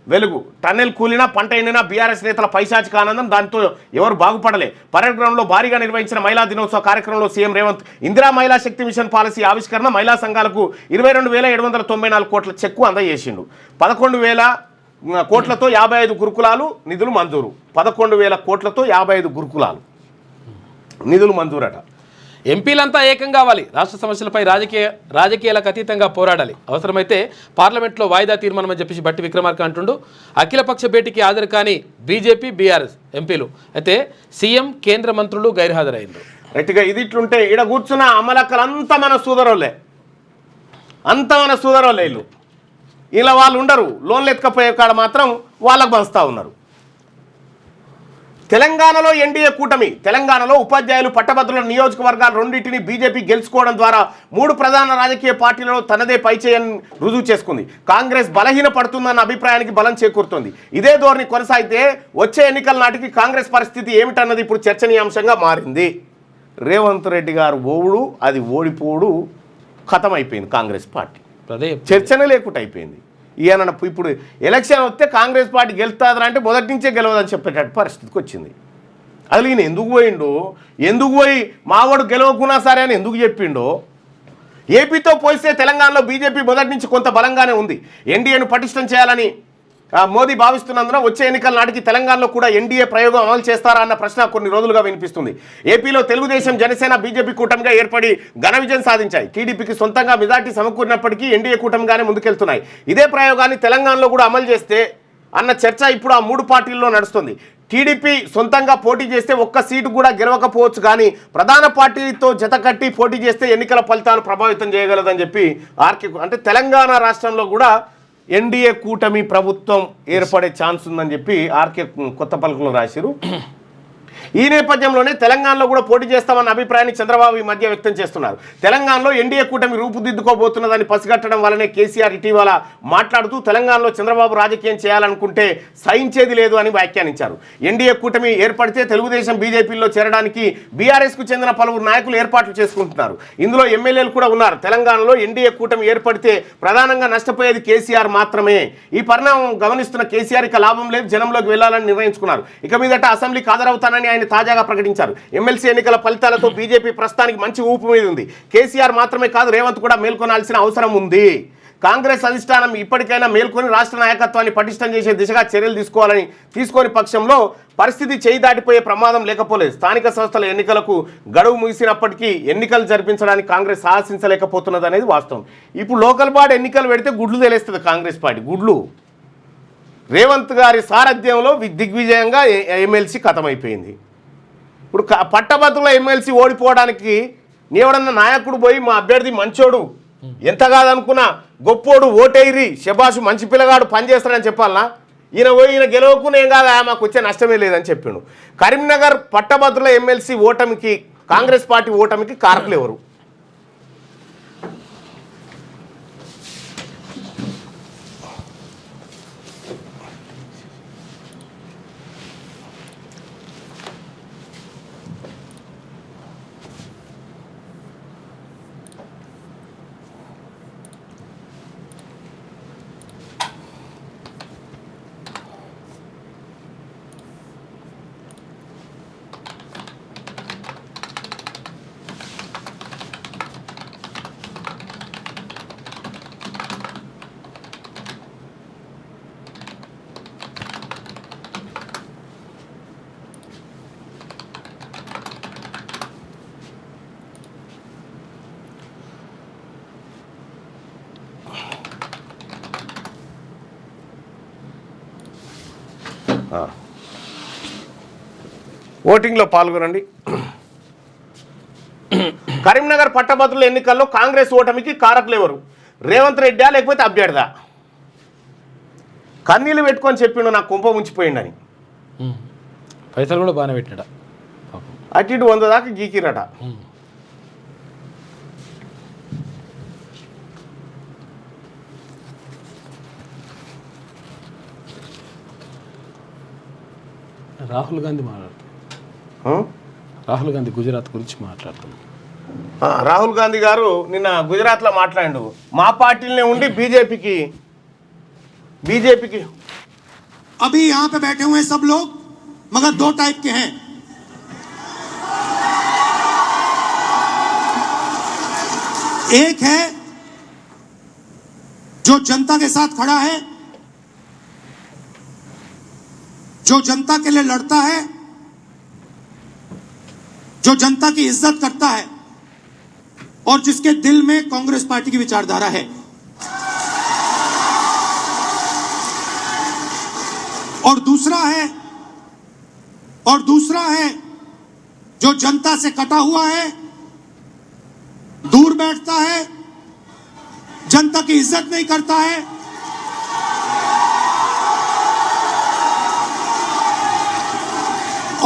వెలుగు. టన్నెల్ కూలినా పంట ఎండినా బీఆర్ఎస్ నేతల పైశాచిక ఆనందం. దాంతో ఎవరు బాగుపడలే. పరేడ్ గ్రౌండ్లో భారీగా నిర్వహించిన మహిళా దినోత్సవ కార్యక్రమంలో సీఎం రేవంత్ ఇందిరా మహిళా శక్తి మిషన్ పాలసీ ఆవిష్కరణ. మహిళా సంఘాలకు 22,794 కోట్ల చెక్కు అందజేసిండు. 11,000 కోట్లతో 55 గురుకులాలు నిధులు మంజూరు. 11,000 కోట్లతో 55 గురుకులాలు నిధులు మంజూరట. ఎంపీలంతా ఏకం కావాలి. రాష్ట్ర సమస్యలపై రాజకీయాలకు అతీతంగా పోరాడాలి. అవసరమైతే పార్లమెంట్లో వాయిదా తీర్మానం అని చెప్పేసి బట్టి విక్రమార్క అంటుండు. అఖిలపక్ష భేటీకి హాజరు కాని బీజేపీ, బీఆర్ఎస్ ఎంపీలు. అయితే సీఎం, కేంద్ర మంత్రులు గైర్హాజరైంది. రైట్గా ఇది ఇట్లుంటే ఈడ కూర్చున్న అమలక్కలు అంతా మన సూదరోళ్ళే. ఇల్లు ఇలా వాళ్ళు ఉండరు. లోన్లు ఎత్తుకపోయే కాడ మాత్రం వాళ్ళకు పంచుతూ ఉన్నారు. తెలంగాణలో ఎన్డీఏ కూటమి. తెలంగాణలో ఉపాధ్యాయులు, పట్టభద్రుల నియోజకవర్గాలు రెండింటిని బీజేపీ గెలుచుకోవడం ద్వారా 3 ప్రధాన రాజకీయ పార్టీలలో తనదే పైచేయని రుజువు చేసుకుంది. కాంగ్రెస్ బలహీన పడుతుందన్న అభిప్రాయానికి బలం చేకూరుతోంది. ఇదే ధోరణి కొనసాగితే వచ్చే ఎన్నికల నాటికి కాంగ్రెస్ పరిస్థితి ఏమిటన్నది ఇప్పుడు చర్చనీయాంశంగా మారింది. రేవంత్ రెడ్డి గారు ఓవుడు, అది ఓడిపోడు, ఖతం అయిపోయింది కాంగ్రెస్ పార్టీ. చర్చనే లేకుండా అయిపోయింది. ఈయన ఇప్పుడు ఎలక్షన్ వస్తే కాంగ్రెస్ పార్టీ గెలుస్తుందా అంటే మొదటి నుంచే గెలవదని చెప్పేటట్టు పరిస్థితికి వచ్చింది. అసలు ఈయన ఎందుకు పోయి మావాడు గెలవకున్నా సరే అని ఎందుకు చెప్పిండో. ఏపీతో పోలిస్తే తెలంగాణలో బీజేపీ మొదటి నుంచి కొంత బలంగానే ఉంది. ఎన్డీఏను పటిష్టం చేయాలని మోదీ భావిస్తున్నందున వచ్చే ఎన్నికల నాటికి తెలంగాణలో కూడా ఎన్డీఏ ప్రయోగం అమలు చేస్తారా అన్న ప్రశ్న కొన్ని రోజులుగా వినిపిస్తుంది. ఏపీలో తెలుగుదేశం, జనసేన, బీజేపీ కూటమిగా ఏర్పడి ఘన విజయం సాధించాయి. టీడీపీకి సొంతంగా మెజార్టీ సమకూరినప్పటికీ ఎన్డీఏ కూటమిగానే ముందుకెళ్తున్నాయి. ఇదే ప్రయోగాన్ని తెలంగాణలో కూడా అమలు చేస్తే అన్న చర్చ ఇప్పుడు ఆ 3 పార్టీల్లో నడుస్తుంది. టీడీపీ సొంతంగా పోటీ చేస్తే ఒక్క సీటు కూడా గెలవకపోవచ్చు, కానీ ప్రధాన పార్టీతో జత కట్టి పోటీ చేస్తే ఎన్నికల ఫలితాలు ప్రభావితం చేయగలదని చెప్పి ఆర్కే అంటే తెలంగాణ రాష్ట్రంలో కూడా ఎన్డీఏ కూటమి ప్రభుత్వం ఏర్పడే ఛాన్స్ ఉందని చెప్పి ఆర్కే కొత్త పలుకులు రాశారు. ఈ నేపథ్యంలోనే తెలంగాణలో కూడా పోటీ చేస్తామన్న అభిప్రాయాన్ని చంద్రబాబు ఈ మధ్య వ్యక్తం చేస్తున్నారు. తెలంగాణలో ఎన్డీఏ కూటమి రూపుదిద్దుకోబోతున్నదని పసిగట్టడం వల్లనే కేసీఆర్ ఇటీవల మాట్లాడుతూ తెలంగాణలో చంద్రబాబు రాజకీయం చేయాలనుకుంటే సహించేది లేదు అని వ్యాఖ్యానించారు. ఎన్డీఏ కూటమి ఏర్పడితే తెలుగుదేశం, బీజేపీలో చేరడానికి బీఆర్ఎస్కు చెందిన పలువురు నాయకులు ఏర్పాట్లు చేసుకుంటున్నారు. ఇందులో ఎమ్మెల్యేలు కూడా ఉన్నారు. తెలంగాణలో ఎన్డీఏ కూటమి ఏర్పడితే ప్రధానంగా నష్టపోయేది కేసీఆర్ మాత్రమే. ఈ పరిణామం గమనిస్తున్న కేసీఆర్ ఇక లాభం లేదు, జనంలోకి వెళ్లాలని నిర్ణయించుకున్నారు. ఇక మీదట అసెంబ్లీకి హాజరవుతానని ఆయన తాజాగా ప్రకటించారు. ఎమ్మెల్సీ ఎన్నికల ఫలితాలతో బీజేపీ ప్రస్తుతానికి మంచి ఊపు మీద ఉంది. కేసీఆర్ మాత్రమే కాదు, రేవంత్ కూడా మేల్కొనాల్సిన అవసరం ఉంది. కాంగ్రెస్ అధిష్టానం ఇప్పటికైనా మేల్కొని రాష్ట్ర నాయకత్వాన్ని పటిష్టం చేసే దిశగా చర్యలు తీసుకోని పక్షంలో పరిస్థితి చేయి దాటిపోయే ప్రమాదం లేకపోలేదు. స్థానిక సంస్థల ఎన్నికలకు గడువు ముగిసినప్పటికీ ఎన్నికలు జరిపించడానికి కాంగ్రెస్ సాహసించలేకపోతున్నది అనేది వాస్తవం. ఇప్పుడు లోకల్ బాడీ ఎన్నికలు పెడితే గుడ్లు తెలిస్తుంది కాంగ్రెస్ పార్టీ గుడ్లు. రేవంత్ గారి సారథ్యంలో దిగ్విజయంగా ఎమ్మెల్సీ ఖతమైపోయింది. ఇప్పుడు పట్టభద్రుల ఎమ్మెల్సీ ఓడిపోవడానికి నీవడన్న నాయకుడు పోయి మా అభ్యర్థి మంచోడు, ఎంత కాదనుకున్నా గొప్పోడు, ఓటేరి శబాషు మంచి పిల్లగాడు పనిచేస్తాడని చెప్పాలనా? ఈయన గెలవకునే కాదా మాకు వచ్చే నష్టమే లేదని చెప్పిండు. కరీంనగర్ పట్టభద్రుల ఎమ్మెల్సీ ఓటమికి, కాంగ్రెస్ పార్టీ ఓటమికి కారకులు ఎవరు? ఓటింగ్లో పాల్గొనండి. కరీంనగర్ పట్టభద్రుల ఎన్నికల్లో కాంగ్రెస్ ఓటమికి కారకులు ఎవరు? రేవంత్ రెడ్డా లేకపోతే అభ్యర్థా? కన్నీళ్ళు పెట్టుకొని చెప్పిండు నాకు కుంప ముంచిపోయిండని. పైసలు కూడా బాగానే పెట్టినట, అటు ఇటు 100 దాకా గీకిరట. రాహుల్ గాంధీ రాహుల్ గాంధీ గుజరాత్ గురించి మాట్లాడుతున్నాం. రాహుల్ గాంధీ గారు నిన్న గుజరాత్లో మాట్లాడు, మా పార్టీలోనే ఉండి బీజేపీకి अभी यहाँ पे बैठे हुए सब लोग मगर 2 टाइप के हैं. एक है जो जनता के साथ खड़ा है, जो जनता के लिए लड़ता है, जो जनता की इज्जत करता है और जिसके दिल में कांग्रेस पार्टी की विचारधारा है. और दूसरा है जो जनता से कटा हुआ है, दूर बैठता है, जनता की इज्जत नहीं करता है,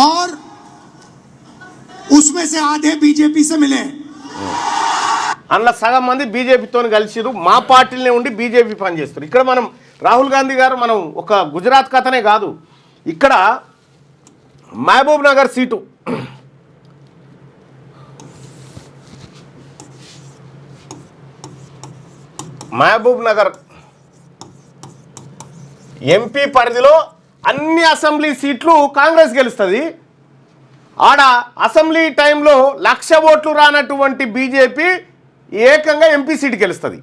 और उसमें से आधे बीजेपी से मिले. అందులో సగం మంది బీజేపీతో కలిసిరు, మా పార్టీలోనే ఉండి బీజేపీ పనిచేస్తారు. ఇక్కడ మనం రాహుల్ గాంధీ గారు మనం ఒక గుజరాత్ కథనే కాదు, ఇక్కడ మహబూబ్ నగర్ సీటు మహబూబ్ నగర్ ఎంపీ పరిధిలో అన్ని అసెంబ్లీ సీట్లు కాంగ్రెస్ గెలుస్తుంది. ఆడ అసెంబ్లీ టైంలో 1,00,000 ఓట్లు రానటువంటి బీజేపీ ఏకంగా ఎంపీ సీటు గెలుస్తుంది.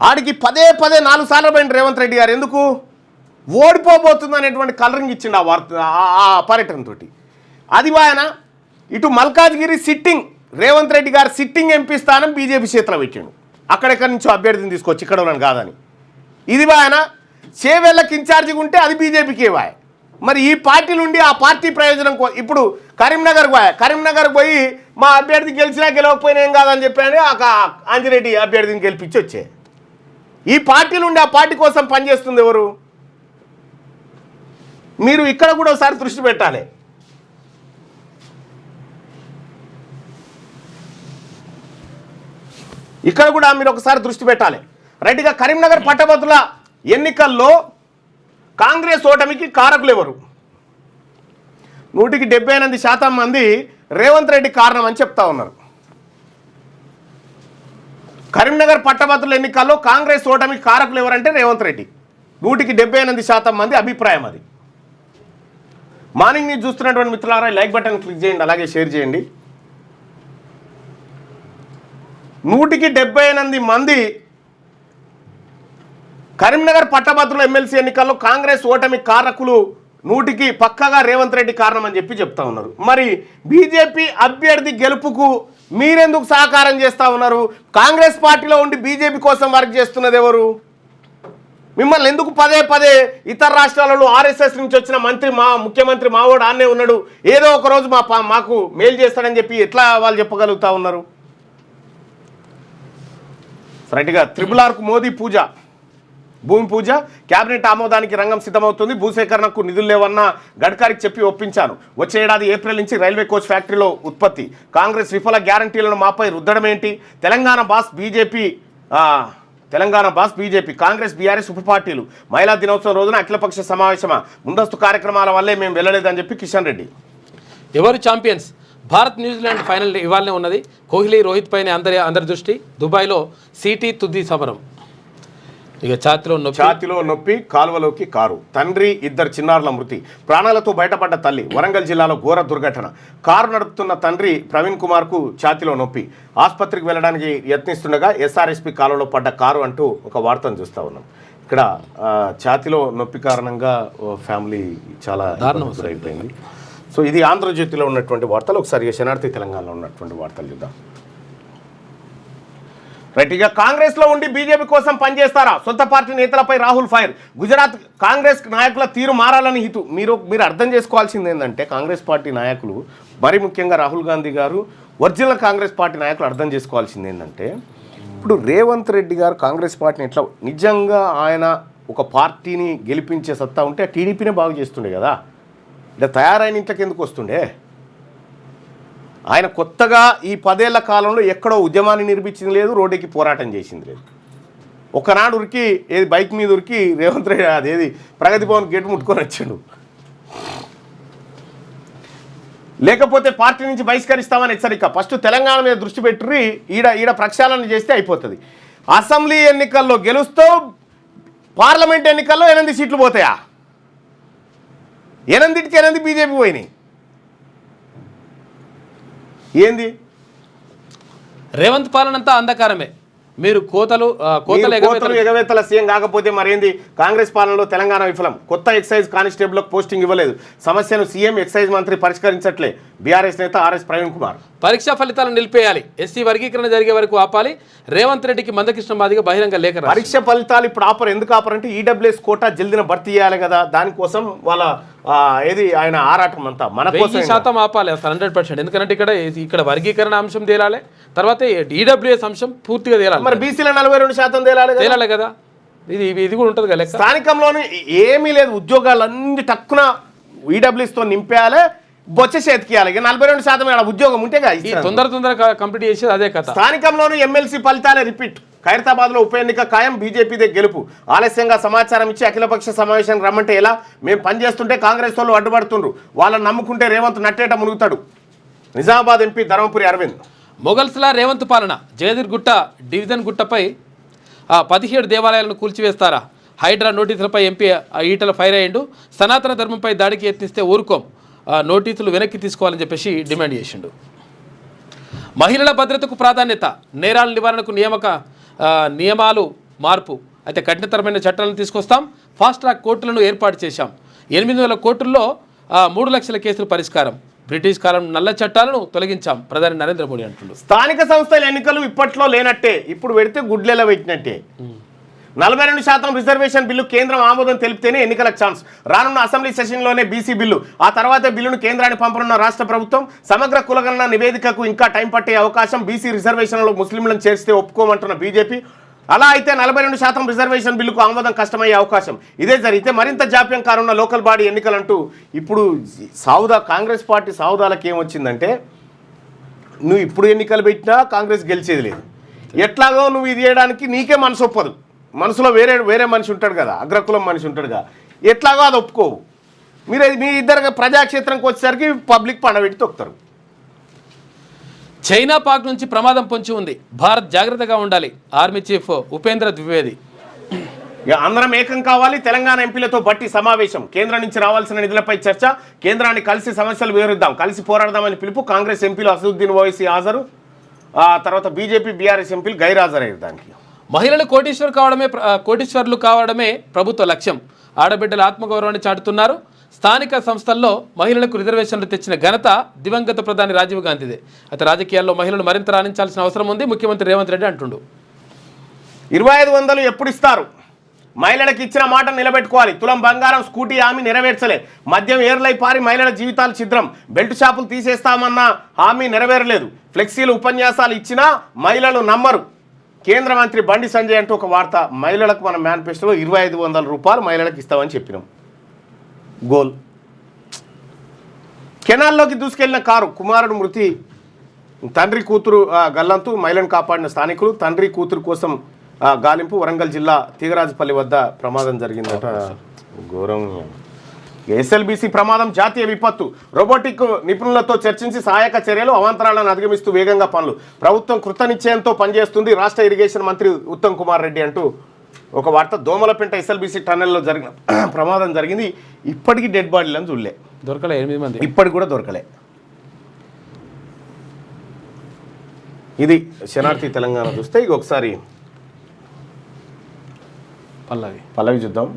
ఆడికి పదే 4 సార్లు పోయింది రేవంత్ రెడ్డి గారు. ఎందుకు? ఓడిపోబోతుంది అనేటువంటి కలరింగ్ ఇచ్చిండు ఆ వార్త ఆ పర్యటనతో. అది ఆయన ఇటు మల్కాజ్గిరి సిట్టింగ్ రేవంత్ రెడ్డి గారు సిట్టింగ్ ఎంపీ స్థానం బీజేపీ చేతిలో పెట్టిండు. అక్కడెక్కడి నుంచో అభ్యర్థిని తీసుకొచ్చి ఇక్కడ ఉన్నాను కాదని. ఇది ఆయన చేవెళ్ళకి ఇన్ఛార్జిగా ఉంటే అది బీజేపీకి ఇవ్వాలి. మరి ఈ పార్టీ నుండి ఆ పార్టీ ప్రయోజనం ఇప్పుడు కరీంనగర్ పోయి మా అభ్యర్థి గెలిచినా గెలవకపోయినా ఏం కాదని చెప్పాను ఆంజిరెడ్డి అభ్యర్థిని గెలిపించి వచ్చే. ఈ పార్టీ నుండి ఆ పార్టీ కోసం పనిచేస్తుంది ఎవరు? మీరు ఇక్కడ కూడా ఒకసారి దృష్టి పెట్టాలి. ఇక్కడ కూడా మీరు ఒకసారి దృష్టి పెట్టాలి. రైట్గా కరీంనగర్ పట్టభద్రుల ఎన్నికల్లో కాంగ్రెస్ ఓటమికి కారకులు ఎవరు? 178% మంది రేవంత్ రెడ్డి కారణం అని చెప్తా ఉన్నారు. కరీంనగర్ పట్టభద్రుల ఎన్నికల్లో కాంగ్రెస్ ఓటమికి కారకులు ఎవరంటే రేవంత్ రెడ్డి. 178% మంది అభిప్రాయం అది. మార్నింగ్ న్యూస్ చూస్తున్నటువంటి మిత్రులారా లైక్ బటన్ క్లిక్ చేయండి, అలాగే షేర్ చేయండి. 178 మంది కరీంనగర్ పట్టభద్రుల ఎమ్మెల్సీ ఎన్నికల్లో కాంగ్రెస్ ఓటమి కారకులు 100కి పక్కగా రేవంత్ రెడ్డి కారణం అని చెప్తా ఉన్నారు. మరి బీజేపీ అభ్యర్థి గెలుపుకు మీరెందుకు సహకారం చేస్తూ ఉన్నారు? కాంగ్రెస్ పార్టీలో ఉండి బీజేపీ కోసం వర్క్ చేస్తున్నది ఎవరు? మిమ్మల్ని ఎందుకు పదే ఇతర రాష్ట్రాలలో ఆర్ఎస్ఎస్ నుంచి వచ్చిన ముఖ్యమంత్రి మావోడు ఆన్నే ఉన్నాడు, ఏదో ఒక రోజు మాకు మేలు చేస్తాడని చెప్పి ఎట్లా వాళ్ళు చెప్పగలుగుతా ఉన్నారు? రైట్గా RRRకు మోదీ పూజ, భూమి పూజ, కేబినెట్ ఆమోదానికి రంగం సిద్ధమవుతుంది. భూసేకరణకు నిధులు లేవన్న గడ్కరీకి చెప్పి ఒప్పించాను. వచ్చే ఏడాది ఏప్రిల్ నుంచి రైల్వే కోచ్ ఫ్యాక్టరీలో ఉత్పత్తి. కాంగ్రెస్ విఫల గ్యారంటీలను మాపై రుద్దడం ఏంటి? Telangana boss BJP, Congress BRS ఉప పార్టీలు. మహిళా దినోత్సవం రోజున అఖిలపక్ష సమావేశమా? ముందస్తు కార్యక్రమాల వల్లే మేము వెళ్ళలేదని చెప్పి కిషన్ రెడ్డి. ఎవరు ఛాంపియన్స్? భారత్ న్యూజిలాండ్ ఫైనల్ ఇవాళనే ఉన్నది. కోహ్లీ, రోహిత్ పైన అందరి దృష్టి. దుబాయ్లో సిటీ తుది సమరం. ఇక ఛాతిలో నొప్పి, కాలువలోకి కారు. తండ్రి, 2 చిన్నారుల మృతి. ప్రాణాలతో బయటపడ్డ తల్లి. వరంగల్ జిల్లాలో ఘోర దుర్ఘటన. కారు నడుపుతున్న తండ్రి ప్రవీణ్ కుమార్కు ఛాతిలో నొప్పి. ఆసుపత్రికి వెళ్ళడానికి యత్నిస్తుండగా ఎస్ఆర్ఎస్పి కాలువలో పడ్డ కారు అంటూ ఒక వార్తను చూస్తూ ఉన్నాం. ఇక్కడ ఛాతిలో నొప్పి కారణంగా ఫ్యామిలీ చాలా అయిపోయింది. సో ఇది ఆంధ్రజ్యోతిలో ఉన్నటువంటి వార్తలు. ఒకసారి శనార్థి తెలంగాణలో ఉన్నటువంటి వార్తలు చూద్దాం. రైట్, ఇక కాంగ్రెస్లో ఉండి బీజేపీ కోసం పనిచేస్తారా? సొంత పార్టీ నేతలపై రాహుల్ ఫైర్. గుజరాత్ కాంగ్రెస్ నాయకుల తీరు మారాలని హితు. మీరు అర్థం చేసుకోవాల్సింది ఏంటంటే కాంగ్రెస్ పార్టీ నాయకులు, మరి ముఖ్యంగా రాహుల్ గాంధీ గారు, ఒరిజినల్ కాంగ్రెస్ పార్టీ నాయకులు అర్థం చేసుకోవాల్సింది ఏంటంటే ఇప్పుడు రేవంత్ రెడ్డి గారు కాంగ్రెస్ పార్టీని ఎట్లా నిజంగా ఆయన ఒక పార్టీని గెలిపించే సత్తా ఉంటే టీడీపీనే బాగు చేస్తుండే కదా. అంటే తయారైన ఇంట్లోకి ఎందుకు వస్తుండే? ఆయన కొత్తగా ఈ 10 ఏళ్ల కాలంలో ఎక్కడో ఉద్యమాన్ని నిర్మించింది లేదు, రోడ్డుకి పోరాటం చేసింది లేదు. ఒకనాడు ఉరికి బైక్ మీద ఉరికి రేవంత్ రెడ్డి అదేది ప్రగతి భవన్ గేటు ముట్టుకొని వచ్చాడు. లేకపోతే పార్టీ నుంచి బహిష్కరిస్తామని హెచ్చరిక. ఫస్ట్ తెలంగాణ మీద దృష్టి పెట్టి ఈడ ప్రక్షాళన చేస్తే అయిపోతుంది. అసెంబ్లీ ఎన్నికల్లో గెలుస్తూ పార్లమెంట్ ఎన్నికల్లో 8 సీట్లు పోతాయా? 8 బీజేపీ పోయినాయి. ఏంది రేవంత్ పాలనంతా అంధకారమే. మీరు కోతలు ఎగవేతల సీఎం కాకపోతే మరేంది? కాంగ్రెస్ పాలనలో తెలంగాణ విఫలం. కొత్త ఎక్సైజ్ కానిస్టేబుల్కు పోస్టింగ్ ఇవ్వలేదు. సమస్యను సీఎం ఎక్సైజ్ మంత్రి పరిష్కరించట్లే. బీఆర్ఎస్ నేత ఆర్ఎస్ ప్రవీణ్ కుమార్. పరీక్షా ఫలితాలను నిలిపేయాలి, ఎస్సీ వర్గీకరణ జరిగే వరకు ఆపాలి. రేవంత్ రెడ్డికి మందకృష్ణ మాదిగ బహిరంగ లేఖ. పరీక్ష ఫలితాలు ఇప్పుడు ఆపరు. ఎందుకు ఆపరంటే ఈడబ్ల్యూఎస్ కోటా జల్దిన భర్తీ చేయాలి కదా. దానికోసం వాళ్ళ ఆయన ఆరాటం అంతా మన కోసం. 100% ఆపాలి అసలు 100%. ఎందుకంటే ఇక్కడ వర్గీకరణ అంశం తేలాలి, తర్వాత ఈడబ్ల్యూఎస్ అంశం పూర్తిగా తేలాలి. మరి బీసీలో 42% తేలాలి కదా. ఇది కూడా ఉంటుంది కదా. స్థానికంలోనే ఏమీ లేదు, ఉద్యోగాలన్నీ తక్కువ ఈడబ్ల్యూఎస్తో నింపేయాలి, బొచ్చ చేతికియాలి. 42% ఉద్యోగం ఉంటే తొందరగా కంప్లీట్ చేసేది అదే కథ. స్థానికంలోనూ ఎమ్మెల్సీ ఫలితాలే రిపీట్. ఖైరతాబాద్లో ఉప ఎన్నిక ఖాయం, బీజేపీదే గెలుపు. ఆలస్యంగా సమాచారం ఇచ్చి అఖిలపక్ష సమావేశానికి రమ్మంటే ఎలా? మేము పనిచేస్తుంటే కాంగ్రెస్ వాళ్ళు అడ్డుపడుతుండ్రు. వాళ్ళని నమ్ముకుంటే రేవంత్ నట్టేట మునుగుతాడు. నిజామాబాద్ ఎంపీ ధర్మపురి అరవింద్. మొగల్స్లా రేవంత్ పాలన. జయదిర్గుట్ట డివిజన్ గుట్టపై 17 దేవాలయాలను కూల్చివేస్తారా? హైడ్రా నోటీసులపై ఎంపీ ఈటల ఫైర్ అయ్యిండు. సనాతన ధర్మంపై దాడికి యత్నిస్తే ఊరుకోం, నోటీసులు వెనక్కి తీసుకోవాలని చెప్పేసి డిమాండ్ చేసిండు. మహిళల భద్రతకు ప్రాధాన్యత. నేరాల నివారణకు నియామాలు మార్పు అయితే కఠినతరమైన చట్టాలను తీసుకొస్తాం, ఫాస్ట్ ట్రాక్ కోర్టులను ఏర్పాటు చేశాం, 800 కోర్టుల్లో 3 లక్షల కేసులు పరిష్కారం, బ్రిటిష్ కాలం నల్ల చట్టాలను తొలగించాం ప్రధాని నరేంద్ర మోడీ అంటున్నారు. స్థానిక సంస్థల ఎన్నికలు ఇప్పట్లో లేనట్టే, ఇప్పుడు పెడితే గుడ్లెలా పెట్టినట్టే. 42% రిజర్వేషన్ బిల్లు కేంద్రం ఆమోదం తెలిపితేనే ఎన్నికలకు ఛాన్స్. రానున్న అసెంబ్లీ సెషన్లోనే బీసీ బిల్లు, ఆ తర్వాత బిల్లును కేంద్రానికి పంపనున్న రాష్ట్ర ప్రభుత్వం. సమగ్ర కులగణన నివేదికకు ఇంకా టైం పట్టే అవకాశం. బీసీ రిజర్వేషన్లో ముస్లింలను చేర్చితే ఒప్పుకోమంటున్న బీజేపీ. అలా అయితే 42% రిజర్వేషన్ బిల్లుకు ఆమోదం కష్టమయ్యే అవకాశం. ఇదే జరిగితే మరింత జాప్యం కానున్న లోకల్ బాడీ ఎన్నికలంటూ ఇప్పుడు కాంగ్రెస్ పార్టీ సావుదాలకు ఏమొచ్చిందంటే, నువ్వు ఇప్పుడు ఎన్నికలు పెట్టినా కాంగ్రెస్ గెలిచేది లేదు. ఎట్లాగో నువ్వు ఇది చేయడానికి నీకే మనసు ఒప్పదు. మనసులో వేరే మనిషి ఉంటాడు కదా, అగ్రకులం మనిషి ఉంటాడు కదా, ఎట్లాగో అది ఒప్పుకోవు. మీ ఇద్దరు ప్రజాక్షేత్రంకి వచ్చేసరికి పబ్లిక్ పండబెట్టి తొక్కుతారు. చైనా పాక్ నుంచి ప్రమాదం పొంచి ఉంది, భారత్ జాగ్రత్తగా ఉండాలి, ఆర్మీ చీఫ్ ఉపేంద్ర ద్వివేది. అందరం ఏకం కావాలి, తెలంగాణ ఎంపీలతో బట్టి సమావేశం, కేంద్రం నుంచి రావాల్సిన నిధులపై చర్చ, కేంద్రాన్ని కలిసి సమస్యలు వివరిద్దాం, కలిసి పోరాడదామని పిలుపు. కాంగ్రెస్ ఎంపీలు అసదుద్దీన్ ఓవైసీ హాజరు, తర్వాత బీజేపీ బీఆర్ఎస్ ఎంపీలు గైర్హాజరయ్యారు. దానికి మహిళలు కోటీశ్వర్లు కావడమే ప్రభుత్వ లక్ష్యం, ఆడబిడ్డల ఆత్మగౌరవాన్ని చాటుతున్నారు. స్థానిక సంస్థల్లో మహిళలకు రిజర్వేషన్లు తెచ్చిన ఘనత దివంగత ప్రధాని రాజీవ్ గాంధీదే. అయితే రాజకీయాల్లో మహిళలు మరింత రాణించాల్సిన అవసరం ఉంది, ముఖ్యమంత్రి రేవంత్ రెడ్డి అంటుండు. 2500 ఎప్పుడు ఇస్తారు? మహిళలకు ఇచ్చిన మాట నిలబెట్టుకోవాలి. తులం బంగారం, స్కూటీ హామీ నెరవేర్చలే. మద్యం ఏర్లై పారి మహిళల జీవితాలు ఛిద్రం. బెల్ట్ షాపులు తీసేస్తామన్న హామీ నెరవేరలేదు. ఫ్లెక్సీలు ఉపన్యాసాలు ఇచ్చినా మహిళలు నమ్మరు. కేంద్ర మంత్రి బండి సంజయ్ అంటూ ఒక వార్త, మహిళలకు మన మేనిఫెస్టోలో 2500 రూపాయలు మహిళలకు ఇస్తామని చెప్పినాం. గోల్. కెనాల్లోకి దూసుకెళ్లిన కారు, కుమారుడు మృతి, తండ్రి కూతురు గల్లంతు, మహిళను కాపాడిన స్థానికులు. తండ్రి కూతురు కోసం గాలింపు. వరంగల్ జిల్లా తీగరాజపల్లి వద్ద ప్రమాదం జరిగిందట. ఘోరం. ఎస్ఎల్బీసీ ప్రమాదం జాతీయ విపత్తు. రోబోటిక్ నిపుణులతో చర్చించి సహాయక చర్యలు, అవాంతరాలను అధిగమిస్తూ వేగంగా పనులు. ప్రభుత్వం కృతనిశ్చయంతో పనిచేస్తుంది, రాష్ట్ర ఇరిగేషన్ మంత్రి ఉత్తమ్ కుమార్ రెడ్డి అంటూ ఒక వార్త. దోమలపెంట ఎస్ఎల్బీసీ టన్నెల్లో జరిగిన ప్రమాదం జరిగింది. ఇప్పటికీ డెడ్ బాడీలను చూడలే, దొరకలే. 8 మంది ఇప్పటికి కూడా దొరకలే. ఇది శనార్థి తెలంగాణ. చూస్తే ఇక ఒకసారి పల్లవి చూద్దాం.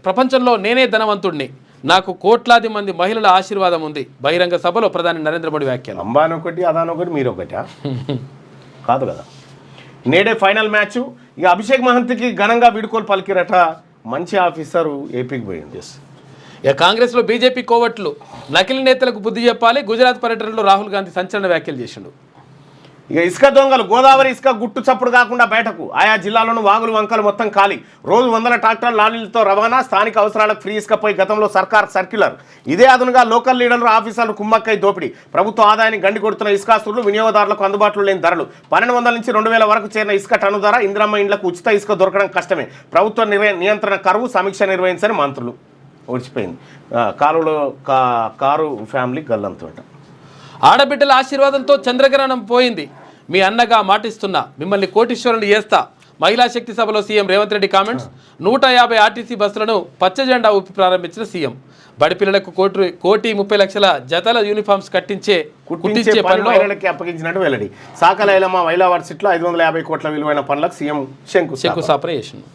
ప్రపంచంలో నేనే ధనవంతుడిని, నాకు కోట్లాది మంది మహిళల ఆశీర్వాదం ఉంది, బహిరంగ సభలో ప్రధాని నరేంద్ర మోడీ వ్యాఖ్యలు. అంబానీ ఒకటి, అదాని ఒకటి, మీరు ఒకటి కాదు కదా. నేడే ఫైనల్ మ్యాచ్. ఇక అభిషేక్ మహంతికి ఘనంగా వీడుకోలు పలికిరట. మంచి ఆఫీసరు ఏపీకి పోయింది. ఇక కాంగ్రెస్లో బీజేపీ కోవట్లు, నకిలీ నేతలకు బుద్ధి చెప్పాలి. గుజరాత్ పర్యటనలో రాహుల్ గాంధీ సంచలన వ్యాఖ్యలు చేసిండు. ఇక ఇసుక దొంగలు, గోదావరి ఇసుక గుట్టు చప్పుడు కాకుండా బయటకు. ఆయా జిల్లాలోని వాగులు వంకలు మొత్తం ఖాళీ. రోజు 100 ట్రాక్టర్ లారీలతో రవాణా. స్థానిక అవసరాలకు ఫ్రీ ఇసుకపై గతంలో సర్కార్ సర్క్యులర్. ఇదే అదునుగా లోకల్ లీడర్లు, ఆఫీసర్లు కుమ్మక్కై దోపిడీ. ప్రభుత్వ ఆదాయాన్ని గండి కొడుతున్న ఇసుకాస్తులు, వినియోగదారులకు అందుబాటులో లేని ధరలు. 1200 నుంచి 2000 వరకు చేరిన ఇసుక టన్ను ధర. ఇందిరమ్మ ఇండ్లకు ఉచిత ఇసుక దొరకడం కష్టమే. ప్రభుత్వ నియంత్రణ కరువు, సమీక్ష నిర్వహించని మంత్రులు. ఓడిచిపోయింది. కారు ఫ్యామిలీ గల్లంతోట. ఆడబిడ్డల ఆశీర్వాదంతో చంద్రగ్రహణం పోయింది, మీ అన్నగా మాటిస్తున్నా, మిమ్మల్ని కోటీశ్వరుని చేస్తా. మహిళా శక్తి సభలో CM Revanth Reddy comments. 150 RTC బస్సులను పచ్చ జెండా ఊపి ప్రారంభించిన సీఎం. బడిపిల్లలకు 1,30,00,000 జతల యూనిఫామ్స్ కుట్టించే పనిలో మహిళలకి అప్పగించినట్టు వెల్లడి. సాకలైలమ్మ మహిళా వర్సిటీలో 550 కోట్ల విలువైన పనులకు సీఎం శంకుస్థాపన చేసింది.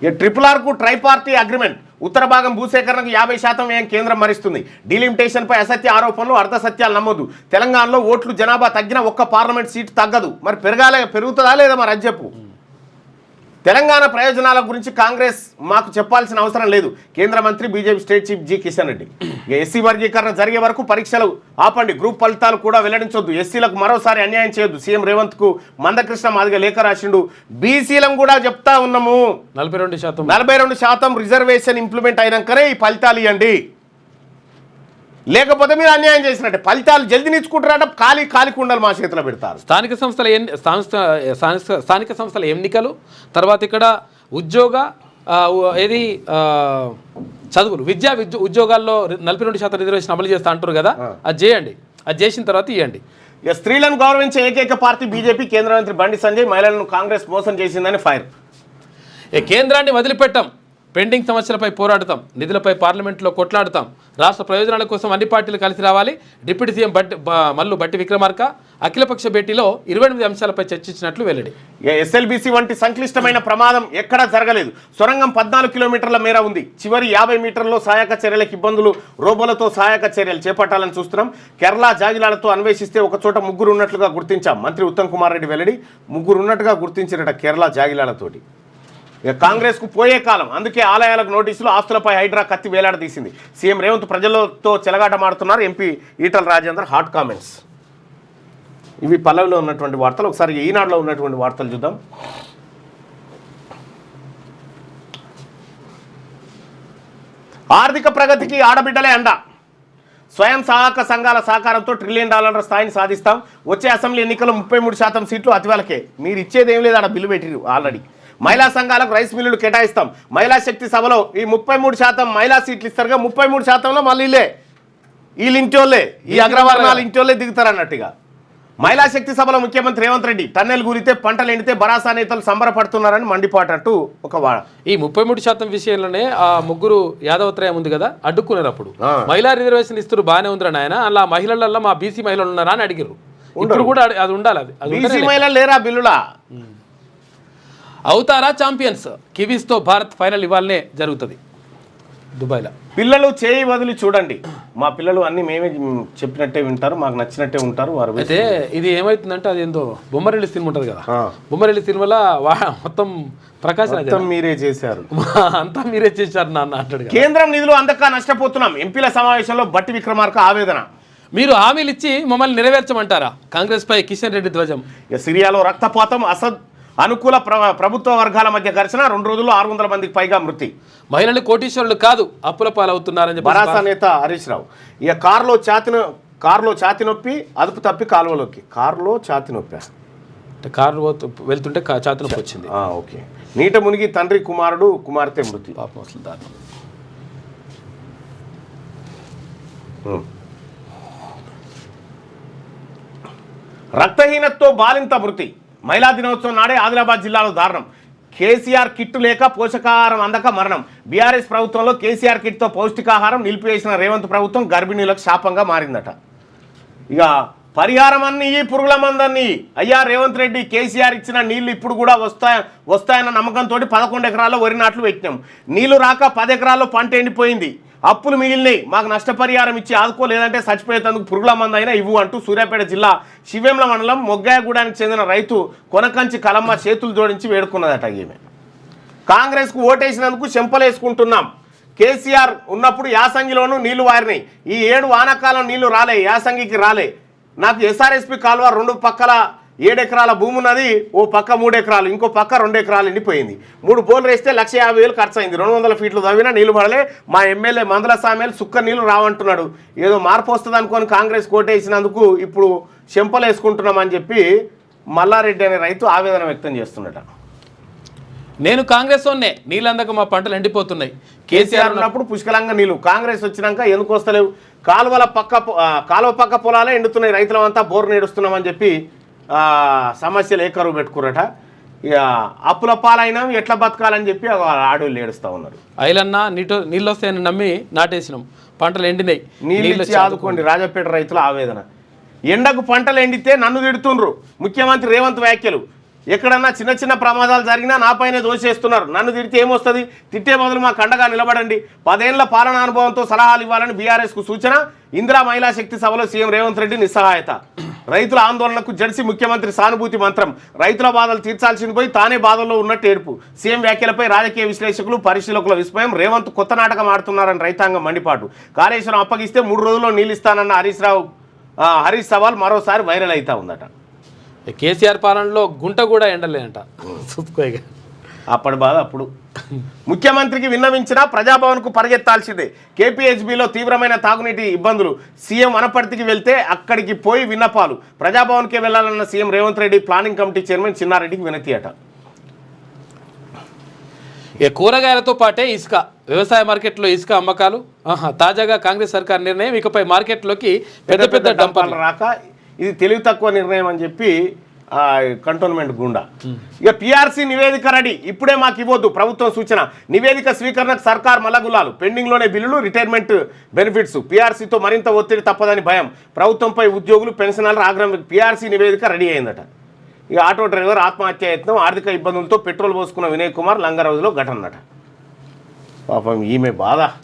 RRRకు ట్రైపార్టీ అగ్రిమెంట్. ఉత్తర భాగం భూసేకరణకు 50% వ్యయం కేంద్రం మరిస్తుంది. డీలిమిటేషన్పై అసత్య ఆరోపణలు, అర్ధసత్యాలు నమ్మొద్దు. తెలంగాణలో ఓట్లు జనాభా తగ్గిన ఒక్క పార్లమెంట్ సీటు తగ్గదు. మరి పెరుగుతుందా లేదా మరి అది చెప్పు. తెలంగాణ ప్రయోజనాల గురించి కాంగ్రెస్ మాకు చెప్పాల్సిన అవసరం లేదు. కేంద్ర మంత్రి BJP state chief G Kishan Reddy. SC వర్గీకరణ జరిగే వరకు పరీక్షలు ఆపండి, గ్రూప్ ఫలితాలు కూడా వెల్లడించొద్దు, ఎస్సీలకు మరోసారి అన్యాయం చేయొద్దు. సీఎం రేవంత్కు మందకృష్ణ మాదిగ లేఖ రాసిండు. బీసీలను కూడా చెప్తా ఉన్నాము, 42% రిజర్వేషన్ ఇంప్లిమెంట్ అయినాకనే ఈ ఫలితాలు ఇవ్వండి, లేకపోతే మీరు అన్యాయం చేసినట్టే. ఫలితాలు జల్దీ నిచ్చుకుంటారట, ఖాళీ కుండలు మా చేతిలో పెడతారు. స్థానిక సంస్థల ఎన్నికలు తర్వాత ఇక్కడ ఉద్యోగ చదువులు, ఉద్యోగాల్లో 42% రిజర్వేషన్ అమలు చేస్తా అంటారు కదా, అది చేయండి. అది చేసిన తర్వాత ఇవ్వండి. స్త్రీలను గౌరవించే ఏకైక పార్టీ బీజేపీ. కేంద్ర మంత్రి బండి సంజయ్ మహిళలను కాంగ్రెస్ మోసం చేసిందని ఫైర్. కేంద్రాన్ని వదిలిపెట్టాం, పెండింగ్ సమస్యలపై పోరాడతాం, నిధులపై పార్లమెంట్లో కొట్లాడతాం, రాష్ట్ర ప్రయోజనాల కోసం అన్ని పార్టీలు కలిసి రావాలి. డిప్యూటీ సీఎం మల్లు భట్టి విక్రమార్క అఖిలపక్ష భేటీలో 28 అంశాలపై చర్చించినట్లు వెల్లడి. ఎస్ఎల్బీసీ వంటి సంక్లిష్టమైన ప్రమాదం ఎక్కడా జరగలేదు. సొరంగం 14 కిలోమీటర్ల మేర ఉంది. చివరి 50 మీటర్లలో సహాయక చర్యలకు ఇబ్బందులు, రోబోలతో సహాయక చర్యలు చేపట్టాలని చూస్తున్నాం. కేరళ జాగిలాలతో అన్వేషిస్తే ఒక చోట ముగ్గురు ఉన్నట్లుగా గుర్తించాం. మంత్రి ఉత్తమ్ కుమార్ రెడ్డి వెల్లడి. ముగ్గురు ఉన్నట్టుగా గుర్తించారట కేరళ జాగిలాలతోటి. కాంగ్రెస్కు పోయే కాలం, అందుకే ఆలయాలకు నోటీసులు, ఆస్తులపై హైడ్రా కత్తి వేలాడదీసింది. సీఎం రేవంత్ ప్రజలతో చెలగాటమాడుతున్నారు. MP Etela Rajender hot comments. ఇవి పల్లవిలో ఉన్నటువంటి వార్తలు. ఒకసారి ఈనాడులో ఉన్నటువంటి వార్తలు చూద్దాం. ఆర్థిక ప్రగతికి ఆడబిడ్డలే అండ. స్వయం సహాయక సంఘాల సహకారంతో $1 ట్రిలియన్ స్థాయిని సాధిస్తాం. వచ్చే అసెంబ్లీ ఎన్నికల్లో 33% సీట్లు అతివలకే. మీరు ఇచ్చేది ఏం లేదు, ఆడ బిల్లు పెట్టిరు ఆల్రెడీ. మహిళా సంఘాలకు రైస్ మిల్లులు కేటాయిస్తాం. మహిళా శక్తి సభలో ఈ 33% మహిళా సీట్లు ఇస్తారుగా, 33%లో మళ్ళీ వీళ్ళు ఇంటోళ్ళే, ఈ అగ్రవర్ణాలు ఇంటోళ్ళే దిగుతారన్నట్టుగా. మహిళా శక్తి సభలో ముఖ్యమంత్రి రేవంత్ రెడ్డి టన్నెల్ గురితే పంటలు ఎండితే బరాసా నేతలు సంబరపడుతున్నారని మండిపాటంటూ ఒక వాడ. ఈ 33% విషయంలోనే ఆ ముగ్గురు యాదవత్రయం ఉంది కదా, అడ్డుకున్నారు. అప్పుడు మహిళా రిజర్వేషన్ ఇస్తారు బాగానే ఉందిరా నాయన, అలా మహిళలలో మా బీసీ మహిళలు ఉన్నారా అని అడిగారు. ఇప్పుడు కూడా అది ఉండాలి. అది బీసీ మహిళలు లేరా బిల్లులా? అవుతారా ఛాంపియన్స్? కివీస్తో భారత్ ఫైనల్ ఇవాళనే జరుగుతుంది దుబాయ్లో. పిల్లలు చేయి వదిలి చూడండి. మా పిల్లలు అన్ని మేమే చెప్పినట్టే వింటారు, మాకు నచ్చినట్టే ఉంటారు. వారు అయితే ఇది ఏమైతుందంటే, అది ఏందో బొమ్మరిల్లి సినిమా ఉంటుంది కదా, బొమ్మరిల్లి సినిమాలో మొత్తం ప్రకాశం మీరే చేశారు, అంతా మీరే చేశారు నాన్న అంటాడు. కేంద్రం నిధులు అందక నష్టపోతున్నాం. ఎంపీల సమావేశంలో భట్టి విక్రమార్క ఆవేదన. మీరు హామీలు ఇచ్చి మమ్మల్ని నెరవేర్చమంటారా? కాంగ్రెస్ పై కిషన్ రెడ్డి ధ్వజం. సిరియాలో రక్తపాతం, అసద్ అనుకూల ప్రభుత్వ వర్గాల మధ్య ఘర్షణ, 2 రోజుల్లో 600 మందికి పైగా మృతి. మహిళలు కోటీశ్వరులు కాదు, అప్పుల పాలవుతున్నారని చెప్పి బరాసా నేత హరీష్ రావు. ఇక కారులో ఛాతి నొప్పి, అదుపు తప్పి కాలువలోకి. కారులో ఛాతి నొప్పి, కారు వెళ్తుంటే ఛాతి నొప్పి వచ్చింది. ఓకే. నీట మునిగి తండ్రి కుమార్తె మృతి. పాపం అసలు దారుణం. రక్తహీనతతో బాలింత మృతి. మహిళా దినోత్సవం నాడే ఆదిలాబాద్ జిల్లాలో దారుణం. కేసీఆర్ కిట్టు లేక పోషకాహారం అందక మరణం. బీఆర్ఎస్ ప్రభుత్వంలో కేసీఆర్ కిట్తో పౌష్టికాహారం నిలిపివేసిన రేవంత్ ప్రభుత్వం గర్భిణీలకు శాపంగా మారిందట. ఇక పరిహారం అన్ని ఈ పురుగుల మందన్ని. అయ్యా రేవంత్ రెడ్డి, కేసీఆర్ ఇచ్చిన నీళ్లు ఇప్పుడు కూడా వస్తాయన్న నమ్మకంతో 11 ఎకరాల్లో వరి నాట్లు పెట్టినాం. నీళ్లు రాక 10 ఎకరాల్లో పంట ఎండిపోయింది. అప్పులు మిగిలినాయి. మాకు నష్టపరిహారం ఇచ్చి ఆదుకోలేదంటే చచ్చిపోయేందుకు పురుగుల మందు అయినా ఇవ్వు అంటూ సూర్యాపేట జిల్లా శివేంల మండలం మొగ్గాయగూడానికి చెందిన రైతు కొనకంచి కలమ్మ చేతులు జోడించి వేడుకున్నదట. ఈమె కాంగ్రెస్కు ఓటేసినందుకు చెంపలేసుకుంటున్నాం. కేసీఆర్ ఉన్నప్పుడు యాసంగిలోనూ నీళ్లు వారినాయి. ఈ 7 వానాకాలం నీళ్లు రాలే, యాసంగికి రాలే. నాకు ఎస్ఆర్ఎస్పి కాలువ 2 పక్కల 7 ఎకరాల భూమి ఉన్నది. ఓ పక్క 3 ఎకరాలు, ఇంకో పక్క 2 ఎకరాలు ఎండిపోయింది. 3 బోర్లు వేస్తే 1,50,000 ఖర్చు అయింది. 200 ఫీట్లు తవ్వినా నీళ్లు పడలే. మా ఎమ్మెల్యే మందుల సామేలు సుక్క నీళ్లు రావంటున్నాడు. ఏదో మార్పు వస్తుంది అనుకొని కాంగ్రెస్ కోటేసినందుకు ఇప్పుడు చెంపలు వేసుకుంటున్నామని చెప్పి మల్లారెడ్డి అనే రైతు ఆవేదన వ్యక్తం చేస్తున్నట. నేను కాంగ్రెస్ వాన్నే, నీళ్ళందక మా పంటలు ఎండిపోతున్నాయి. కేసీఆర్ ఉన్నప్పుడు పుష్కలంగా నీళ్లు, కాంగ్రెస్ వచ్చినాక ఎందుకు వస్తలేవు? కాలువ పక్క పొలాలే ఎండుతున్నాయి. రైతులమంతా బోరు నేడుస్తున్నామని చెప్పి సమస్యలు ఏకరువు పెట్టుకురట. ఇక అప్పుల పాలైనా ఎట్లా బతకాలని చెప్పి ఆడవాళ్ళు ఏడుస్తూ ఉన్నారు. ఐలన్నా నీళ్ళు వస్తాయని నమ్మి నాటేసినాం, పంటలు ఎండినాయి, నీళ్ళు ఆదుకోండి. రాజపేట రైతుల ఆవేదన. ఎండకు పంటలు ఎండితే నన్ను తిడుతుండ్రు. ముఖ్యమంత్రి రేవంత్ వ్యాఖ్యలు. ఎక్కడన్నా చిన్న ప్రమాదాలు జరిగినా నాపైనే దోషేస్తున్నారు. నన్ను తిడితే ఏమొస్తుంది? తిట్టే బదులు మా కండగా నిలబడండి. 10 ఏళ్ల పాలనా అనుభవంతో సలహాలు ఇవ్వాలని బీఆర్ఎస్కు సూచన. ఇందిరా మహిళా శక్తి సభలో సీఎం రేవంత్ రెడ్డి నిస్సహాయత. రైతుల ఆందోళనకు జడిసి ముఖ్యమంత్రి సానుభూతి మంత్రం. రైతుల బాధలు తీర్చాల్సింది పోయి తానే బాధల్లో ఉన్నట్టు ఏడుపు. సీఎం వ్యాఖ్యలపై రాజకీయ విశ్లేషకులు, పరిశీలకుల విస్మయం. రేవంత్ కొత్త నాటకం ఆడుతున్నారని రైతాంగం మండిపాటు. కాళేశ్వరం అప్పగిస్తే 3 రోజుల్లో నీళ్ళు ఇస్తానన్న హరీష్ సవాల్ మరోసారి వైరల్ అవుతా ఉందట. కేసీఆర్ పాలనలో గుంట కూడా ఎండలేదంట. అప్పటి బాధ అప్పుడు. ముఖ్యమంత్రికి విన్నవించినా ప్రజాభవన్కు పరిగెత్తాల్సిందే. కేపీహెచ్బీలో తీవ్రమైన తాగునీటి ఇబ్బందులు. సీఎం వనపర్తికి వెళ్తే అక్కడికి పోయి విన్నపాలు. ప్రజాభవన్కే వెళ్లాలన్న CM Revanth Reddy planning committee chairman చిన్నారెడ్డికి వినతి అట. కూరగాయలతో పాటే ఇసుక, వ్యవసాయ మార్కెట్లో ఇసుక అమ్మకాలు. తాజాగా కాంగ్రెస్ సర్కార్ నిర్ణయం, ఇకపై మార్కెట్లోకి పెద్ద డంపర్లు రాక ఇది తెలివి తక్కువ నిర్ణయం అని చెప్పి కంటోన్మెంట్ గుండా. ఇక పిఆర్సీ నివేదిక రెడీ, ఇప్పుడే మాకు ఇవ్వద్దు ప్రభుత్వం సూచన. నివేదిక స్వీకరణకు సర్కార్ మల్లగులాలు, పెండింగ్లోనే బిల్లులు, రిటైర్మెంట్ బెనిఫిట్స్. పిఆర్సీతో మరింత ఒత్తిడి తప్పదని భయం, ప్రభుత్వంపై ఉద్యోగులు పెన్షనర్ల ఆగ్రహం. పిఆర్సీ నివేదిక రెడీ అయిందట. ఇక ఆటో డ్రైవర్ ఆత్మహత్య యత్నం, ఆర్థిక ఇబ్బందులతో పెట్రోల్ పోసుకున్న వినయ్ కుమార్ లంగరౌజులో ఘటన అన్నట. పాపం ఈమె బాధ.